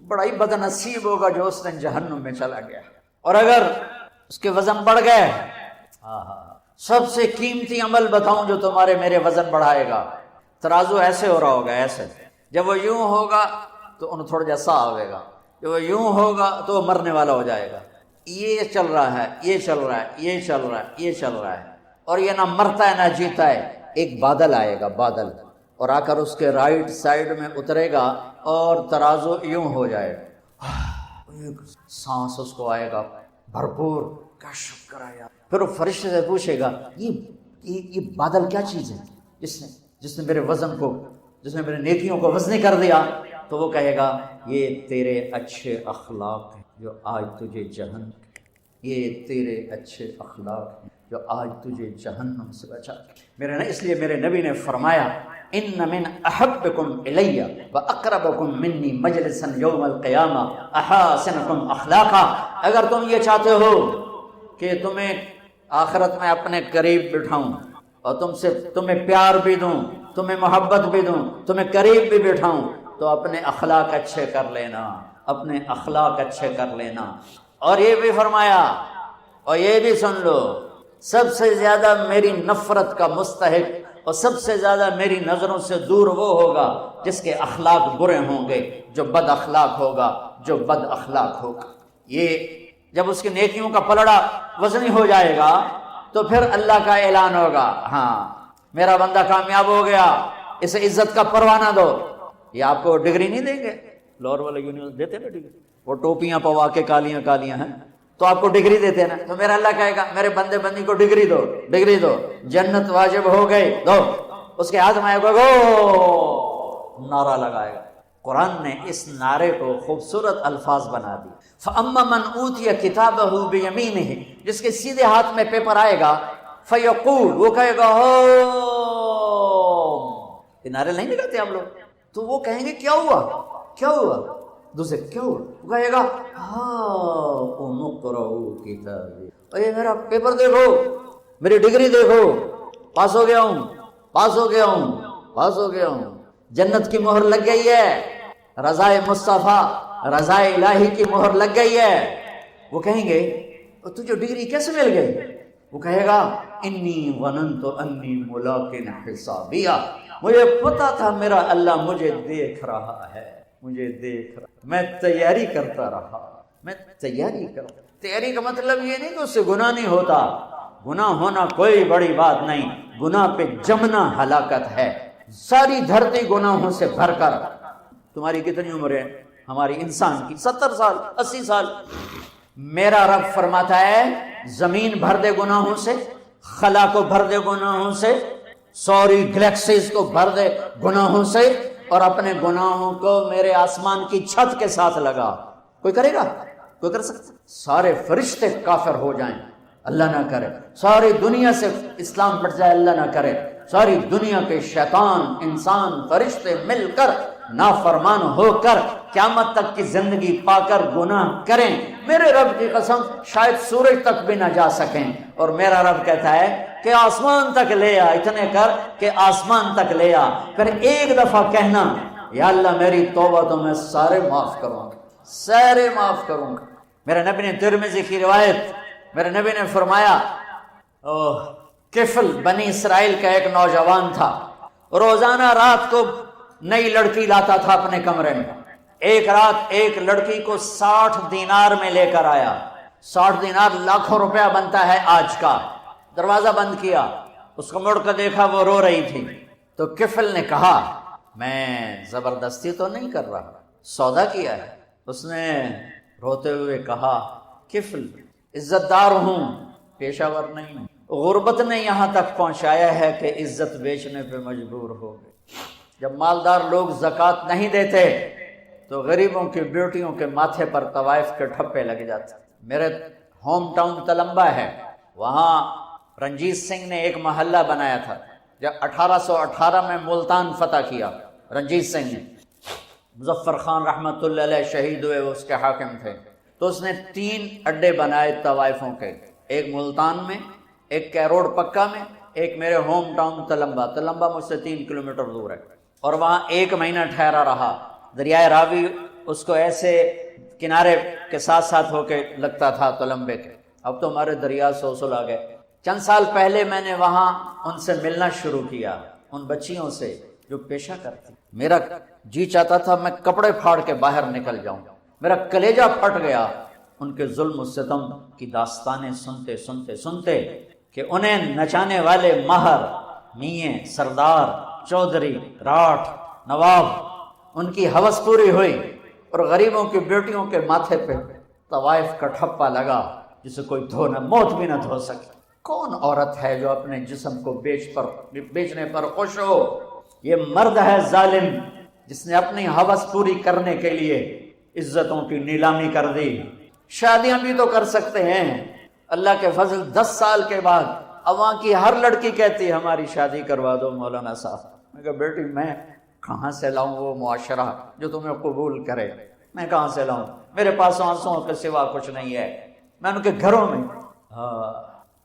بڑا ہی بد نصیب ہوگا جو اس دن جہنم میں چلا گیا۔ اور اگر اس کے وزن بڑھ گئے، سب سے قیمتی عمل بتاؤں جو تمہارے میرے وزن بڑھائے گا، ترازو ایسے ہو رہا ہوگا، ایسے، جب وہ یوں ہوگا تو انہیں تھوڑا جیسا آئے گا، جب وہ یوں ہوگا تو وہ مرنے والا ہو جائے گا۔ یہ چل رہا ہے، یہ چل رہا ہے، یہ چل رہا ہے، یہ چل رہا ہے، اور یہ نہ مرتا ہے نہ جیتا ہے، ایک بادل آئے گا، بادل، اور آ کر اس کے رائٹ سائڈ میں اترے گا اور ترازو یوں ہو جائے گا، ایک سانس اس کو آئے گا بھرپور، کیا شکر ہے یار۔ پھر وہ فرشتے سے پوچھے گا یہ بادل کیا چیز ہے جس نے میرے وزن کو، جس نے میرے نیکیوں کو وزنی کر دیا؟ تو وہ کہے گا یہ تیرے اچھے اخلاق ہیں جو آج تجھے جہنم، یہ تیرے اچھے اخلاق ہیں جو آج تجھے جہنم سے بچا۔ اس لیے میرے نبی نے فرمایا ان من احبکم الی واقربکم منی مجلسا یوم القیامہ احاسنکم اخلاقا۔ اگر تم یہ چاہتے ہو کہ تمہیں آخرت میں اپنے قریب بٹھاؤں اور تمہیں پیار بھی دوں، تمہیں محبت بھی دوں، تمہیں قریب بھی بٹھاؤں، تو اپنے اخلاق اچھے کر لینا، اپنے اخلاق اچھے کر لینا۔ اور یہ بھی فرمایا، اور یہ بھی سن لو، سب سے زیادہ میری نفرت کا مستحق اور سب سے زیادہ میری نظروں سے دور وہ ہوگا جس کے اخلاق برے ہوں گے، جو بد اخلاق ہوگا، جو بد اخلاق ہوگا۔ یہ جب اس کی نیکیوں کا پلڑا وزنی ہو جائے گا تو پھر اللہ کا اعلان ہوگا، ہاں میرا بندہ کامیاب ہو گیا، اسے عزت کا پروانہ دو۔ یہ آپ کو ڈگری نہیں دیں گے، لاہور والے یونیورسٹی دیتے نا ڈگری، وہ ٹوپیاں پوا کے کالیاں کالیاں ہیں تو آپ کو ڈگری دیتے نا، تو میرا اللہ کہے گا میرے بندے بندی کو ڈگری دو، ڈگری دو، جنت واجب ہو گئی، دو۔ اس کے ہاتھ میں آئے گا گو، نعرہ لگائے گا۔ قرآن نے اس نعرے کو خوبصورت الفاظ بنا دی، فَأَمَّا مَنْ أُوتِيَ كِتَابَهُ بِيَمِينِهِ، جس کے سیدھے ہاتھ میں پیپر آئے گا، فَيَقُولُ، وہ کہے گا یہ نعرے نہیں لگاتے آپ لوگ؟ تو وہ کہیں گے کیا ہوا کیا ہوا؟ دوسرے کیا ہوا؟ وہ کہے گا ہاؤ اقرؤوا کتابی، اے میرا پیپر دیکھو، میری ڈگری دیکھو، پاس ہو گیا ہوں، پاس ہو گیا ہوں، پاس ہو گیا ہوں، جنت کی مہر لگ گئی ہے، رضائے مصطفیٰ، رضائے الہی کی مہر لگ گئی ہے۔ وہ کہیں گے تجھے ڈگری کیسے مل گئی؟ وہ کہے گا انی ظننت انی ملاق حسابیہ، مجھے پتا تھا میرا اللہ مجھے دیکھ رہا ہے، مجھے دیکھ رہا، میں تیاری کرتا رہا، میں تیاری کرتا۔ تیاری کا مطلب یہ نہیں کہ اس سے گناہ نہیں ہوتا، گناہ ہونا کوئی بڑی بات نہیں، گناہ پہ جمنا ہلاکت ہے۔ ساری دھرتی گناہوں سے بھر کر، تمہاری کتنی عمر ہے ہماری انسان کی؟ 70 سال 80 سال۔ میرا رب فرماتا ہے زمین بھر دے گناہوں سے، خلا کو بھر دے گناہوں سے، سوری گلیکسیز کو بھر دے گناہوں سے، اور اپنے گناہوں کو میرے آسمان کی چھت کے ساتھ لگا۔ کوئی کرے گا؟ کوئی کر سکتا؟ سارے فرشتے کافر ہو جائیں، اللہ نہ کرے، ساری دنیا سے اسلام پٹ جائے، اللہ نہ کرے، ساری دنیا کے شیطان، انسان، فرشتے مل کر نافرمان ہو کر قیامت تک کی زندگی پا کر گناہ کریں، میرے رب کی قسم شاید سورج تک بھی نہ جا سکیں، اور میرا رب کہتا ہے کہ آسمان تک لے آ، اتنے کر کہ آسمان تک لے آ، پھر ایک دفعہ کہنا یا اللہ میری توبہ تو میں سارے معاف کروں گا، سارے معاف کروں گا۔ میرے نبی نے ترمذی کی روایت، میرے نبی نے فرمایا کفل بنی اسرائیل کا ایک نوجوان تھا، روزانہ رات کو نئی لڑکی لاتا تھا اپنے کمرے میں۔ ایک رات ایک لڑکی کو 60 دینار میں لے کر آیا، 60 دینار لاکھوں روپیہ بنتا ہے آج کا۔ دروازہ بند کیا، اس کو مڑ کر دیکھا وہ رو رہی تھی، تو کفل نے کہا میں زبردستی تو نہیں کر رہا، سودا کیا ہے۔ اس نے روتے ہوئے کہا کفل عزت دار ہوں، پیشہ ور نہیں ہوں، غربت نے یہاں تک پہنچایا ہے کہ عزت بیچنے پہ مجبور ہو گئے۔ جب مالدار لوگ زکوٰۃ نہیں دیتے تو غریبوں کی بیٹیوں کے ماتھے پر طوائف کے ٹھپے لگ جاتے۔ میرے ہوم ٹاؤن تلمبا ہے، وہاں رنجیت سنگھ نے ایک محلہ بنایا تھا۔ جب 1818 میں ملتان فتح کیا رنجیت سنگھ نے، مظفر خان رحمۃ اللہ علیہ شہید ہوئے، وہ اس کے حاکم تھے، تو اس نے 3 اڈے بنائے طوائفوں کے، ایک ملتان میں، ایک کیروڑ پکا میں، ایک میرے ہوم ٹاؤن تلمبا۔ تلمبا مجھ سے 3 کلومیٹر دور ہے، اور وہاں 1 مہینہ ٹھہرا رہا۔ دریائے راوی اس کو ایسے کنارے کے ساتھ ساتھ ہو کے لگتا تھا تلمبے کے، اب تو ہمارے دریا سوسل آ گئے۔ چند سال پہلے میں نے وہاں ان سے ملنا شروع کیا، ان بچیوں سے جو پیشہ کرتی۔ میرا جی چاہتا تھا میں کپڑے پھاڑ کے باہر نکل جاؤں، میرا کلیجہ پھٹ گیا ان کے ظلم و ستم کی داستانیں سنتے سنتے سنتے، کہ انہیں نچانے والے ماہر میاں، سردار، چودھری، راٹھ، نواب، ان کی ہوس پوری ہوئی اور غریبوں کی بیٹیوں کے ماتھے پہ طوائف کا ٹھپا لگا جسے کوئی موت بھی نہ دھو سکے۔ کون عورت ہے جو اپنے جسم کو بیچنے پر خوش ہو؟ یہ مرد ہے ظالم جس نے اپنی ہوس پوری کرنے کے لیے عزتوں کی نیلامی کر دی۔ شادیاں بھی تو کر سکتے ہیں، اللہ کے فضل 10 سال کے بعد اواں کی ہر لڑکی کہتی ہے ہماری شادی کروا دو مولانا صاحب۔ میں کہا بیٹی میں کہاں سے لاؤں وہ معاشرہ جو تمہیں قبول کرے؟ میں کہاں سے لاؤں؟ میرے پاس آنسوؤں کے سوا کچھ نہیں ہے۔ میں ان کے گھروں میں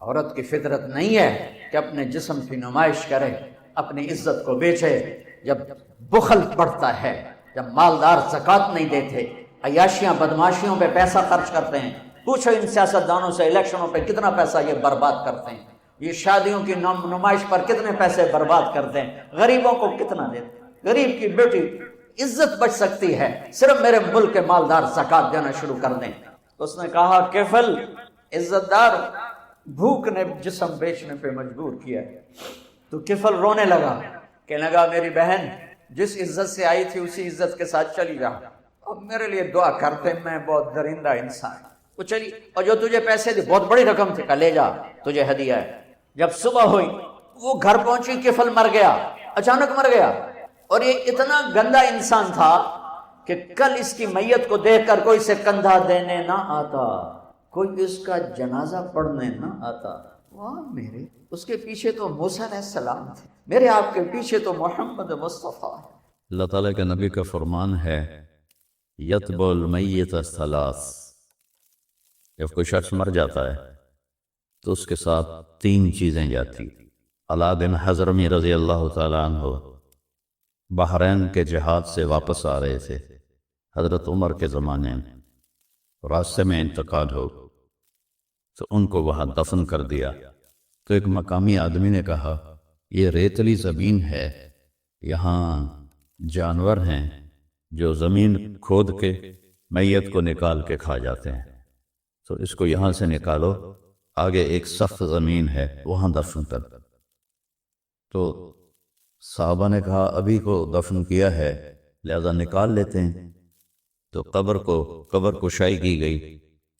عورت کی فطرت نہیں ہے کہ اپنے جسم کی نمائش کرے، اپنی عزت کو بیچے۔ جب بخل بڑھتا ہے، جب مالدار زکوٰۃ نہیں دیتے، عیاشیاں بدماشیوں پہ پیسہ خرچ کرتے ہیں، پوچھو ان سیاستدانوں سے الیکشنوں پہ کتنا پیسہ یہ برباد کرتے ہیں، یہ شادیوں کی نمائش پر کتنے پیسے برباد کرتے ہیں، غریبوں کو کتنا دیتے ہیں۔ غریب کی بیٹی عزت بچ سکتی ہے صرف میرے ملک کے مالدار زکوٰۃ دینا شروع کر دیں۔ اس نے کہا کفل، عزت دار بھوک نے جسم بیچنے پہ مجبور کیا ہے۔ تو کفل رونے لگا، کہنے لگا میری بہن جس عزت سے آئی تھی اسی عزت کے ساتھ چلی جا، اب میرے لیے دعا کرتے، میں بہت درندہ انسان۔ وہ چلی، اور جو تجھے پیسے دی بہت بڑی رقم تھی، کہا لے جا تجھے ہدیہ ہے۔ جب صبح ہوئی وہ گھر پہنچی، کفل مر گیا، اچانک مر گیا، اور یہ اتنا گندا انسان تھا کہ کل اس کی میت کو دیکھ کر کوئی سے کندھا دینے نہ آتا، کوئی اس کا جنازہ پڑھنے نہ آتا۔ واہ میرے، اس کے پیچھے تو موسیٰ علیہ السلام تھے، میرے آپ کے پیچھے تو محمد مصطفیٰ ہے۔ اللہ تعالیٰ کے نبی کا فرمان ہے یتبع المیت ثلاث، جب کوئی شخص مر جاتا ہے تو اس کے ساتھ 3 چیزیں جاتی۔ علا بن حضرمی رضی اللہ تعالیٰ عنہ بحرین کے جہاد سے واپس آ رہے تھے حضرت عمر کے زمانے میں، راستے میں انتقال ہو تو ان کو وہاں دفن کر دیا۔ تو ایک مقامی آدمی نے کہا یہ ریتلی زمین ہے، یہاں جانور ہیں جو زمین کھود کے میت کو نکال کے کھا جاتے ہیں، تو اس کو یہاں سے نکالو، آگے ایک سخت زمین ہے وہاں دفن کر۔ تو صحابہ نے کہا ابھی کو دفن کیا ہے لہذا نکال لیتے ہیں۔ تو قبر کشائی کی گئی،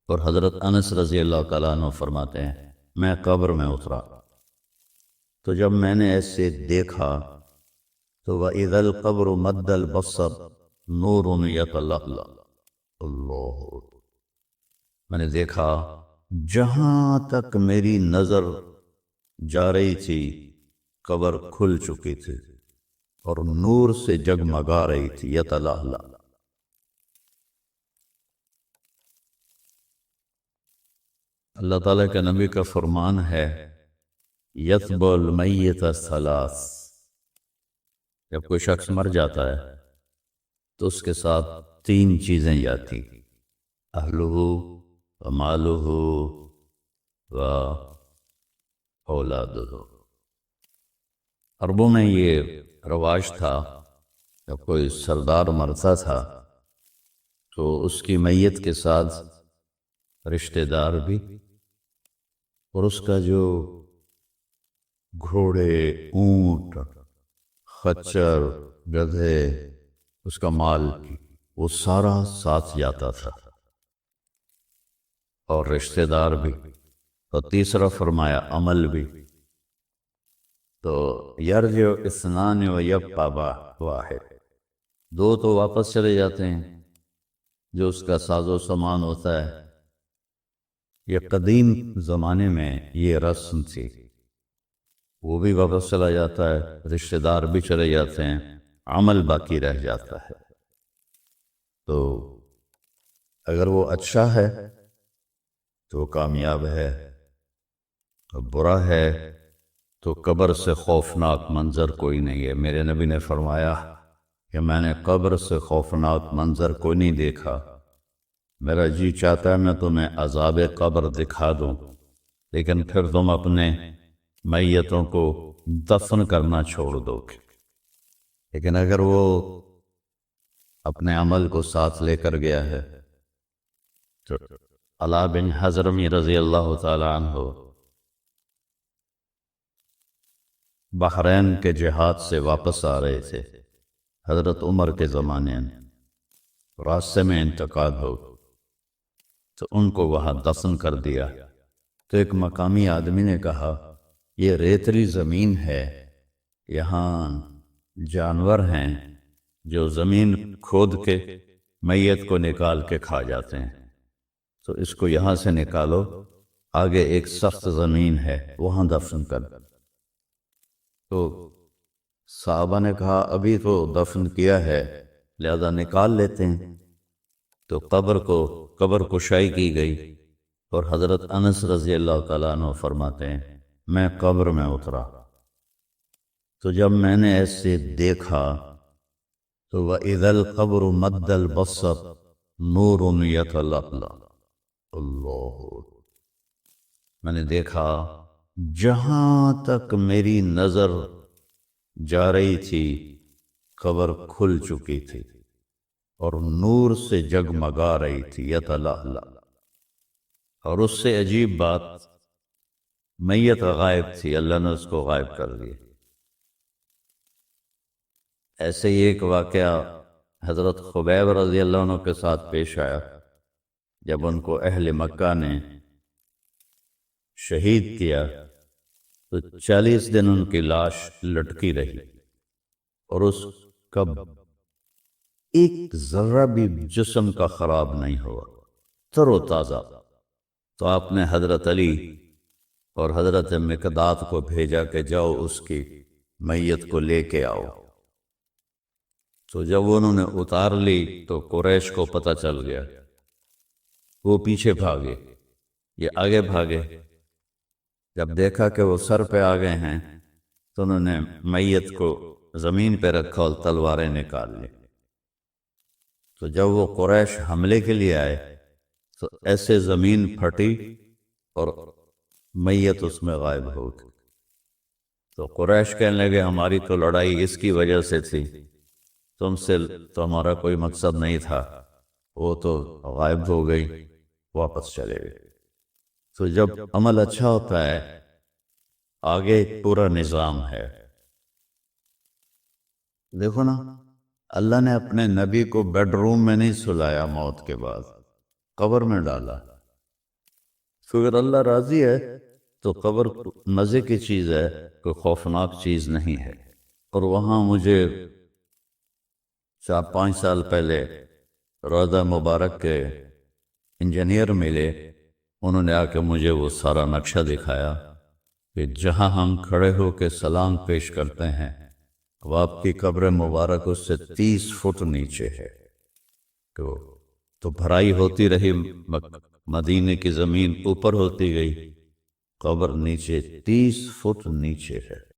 اور حضرت انس رضی اللہ تعالیٰ عنہ فرماتے ہیں میں قبر میں اترا تو جب میں نے ایسے دیکھا تو وَإِذَا الْقَبْرُ مَدَّ الْبَصَّرُ نُورٌ يَتَلَأْلَأُ، اللہ، میں نے دیکھا جہاں تک میری نظر جا رہی تھی قبر کھل چکی تھی اور نور سے جگمگا رہی تھی، یتلألأ۔ اللہ تعالیٰ کے نبی کا فرمان ہے یتبع المیت ثلاث، جب کوئی شخص مر جاتا ہے تو اس کے ساتھ 3 چیزیں جاتی، اہلہ ومالہ و اولادہ۔ عربوں میں یہ رواج تھا جب کوئی سردار مرتا تھا تو اس کی میت کے ساتھ رشتہ دار بھی، اور اس کا جو گھوڑے، اونٹ، خچر، گدھے، اس کا مال وہ سارا ساتھ جاتا تھا، اور رشتہ دار بھی، اور تیسرا فرمایا عمل بھی۔ تو یرجع اثنان و یبقى واحد، 2 تو واپس چلے جاتے ہیں، جو اس کا ساز و سامان ہوتا ہے۔ یہ قدیم زمانے میں یہ رسم تھی، وہ بھی واپس چلا جاتا ہے، رشتہ دار بھی چلے جاتے ہیں، عمل باقی رہ جاتا ہے۔ تو اگر وہ اچھا ہے تو وہ کامیاب ہے، اور برا ہے تو قبر سے خوفناک منظر کوئی نہیں ہے۔ میرے نبی نے فرمایا کہ میں نے قبر سے خوفناک منظر کوئی نہیں دیکھا، میرا جی چاہتا ہے میں تمہیں عذاب قبر دکھا دوں، لیکن پھر تم اپنے میتوں کو دفن کرنا چھوڑ دو گے۔ لیکن اگر وہ اپنے عمل کو ساتھ لے کر گیا ہے تو علا بن حضرمی رضی اللہ تعالی عنہ بحرین کے جہاد سے واپس آ رہے تھے حضرت عمر کے زمانے میں، راستے میں انتقال ہو تو ان کو وہاں دفن کر دیا۔ تو ایک مقامی آدمی نے کہا یہ ریتلی زمین ہے، یہاں جانور ہیں جو زمین کھود کے میت کو نکال کے کھا جاتے ہیں، تو اس کو یہاں سے نکالو، آگے ایک سخت زمین ہے وہاں دفن کر۔ تو صحابہ نے کہا ابھی تو دفن کیا ہے لہذا نکال لیتے ہیں۔ تو قبر کشائی کی گئی، اور حضرت انس رضی اللہ تعالیٰ عنہ فرماتے ہیں میں قبر میں اترا تو جب میں نے ایسے دیکھا تو وَإِذَا الْقَبْرُ مَدَّ الْبَصَرِ نُورٌ يَتَلَأْلَأُ، اللہ، میں نے دیکھا جہاں تک میری نظر جا رہی تھی قبر کھل چکی تھی اور نور سے جگمگا رہی تھی، یتلألأ۔ اور اس سے عجیب بات، میت غائب تھی، اللہ نے اس کو غائب کر دیا۔ ایسے ہی ایک واقعہ حضرت خبیب رضی اللہ عنہ کے ساتھ پیش آیا، جب ان کو اہل مکہ نے شہید کیا تو 40 دن ان کی لاش لٹکی رہی اور اس کا ایک ذرہ بھی جسم کا خراب نہیں ہوا، تر و تازہ۔ تو آپ نے حضرت علی اور حضرت مقداد کو بھیجا کہ جاؤ اس کی میت کو لے کے آؤ۔ تو جب انہوں نے اتار لی تو قریش کو پتہ چل گیا، وہ پیچھے بھاگے، یہ آگے بھاگے۔ جب دیکھا کہ وہ سر پہ آ گئے ہیں تو انہوں نے میت کو زمین پہ رکھا اور تلواریں نکال لی۔ تو جب وہ قریش حملے کے لیے آئے تو ایسے زمین پھٹی اور میت اس میں غائب ہو گئی۔ تو قریش کہنے لگے ہماری تو لڑائی اس کی وجہ سے تھی، تم سے تو ہمارا کوئی مقصد نہیں تھا، وہ تو غائب ہو گئی، واپس چلے گئے۔ تو جب عمل اچھا ہوتا ہے آگے ایک پورا نظام ہے۔ دیکھو نا، اللہ نے اپنے نبی کو بیڈ روم میں نہیں سلایا، موت کے بعد قبر میں ڈالا۔ تو اگر اللہ راضی ہے تو قبر مزے کی چیز ہے، کوئی خوفناک چیز نہیں ہے۔ اور وہاں مجھے 4-5 سال پہلے روضہ مبارک کے انجینئر ملے، انہوں نے آ کے مجھے وہ سارا نقشہ دکھایا کہ جہاں ہم کھڑے ہو کے سلام پیش کرتے ہیں وہ آپ کی قبر مبارک اس سے 30 فٹ نیچے ہے۔ تو بھرائی ہوتی رہی، مدینے کی زمین اوپر ہوتی گئی، قبر نیچے 30 فٹ نیچے ہے۔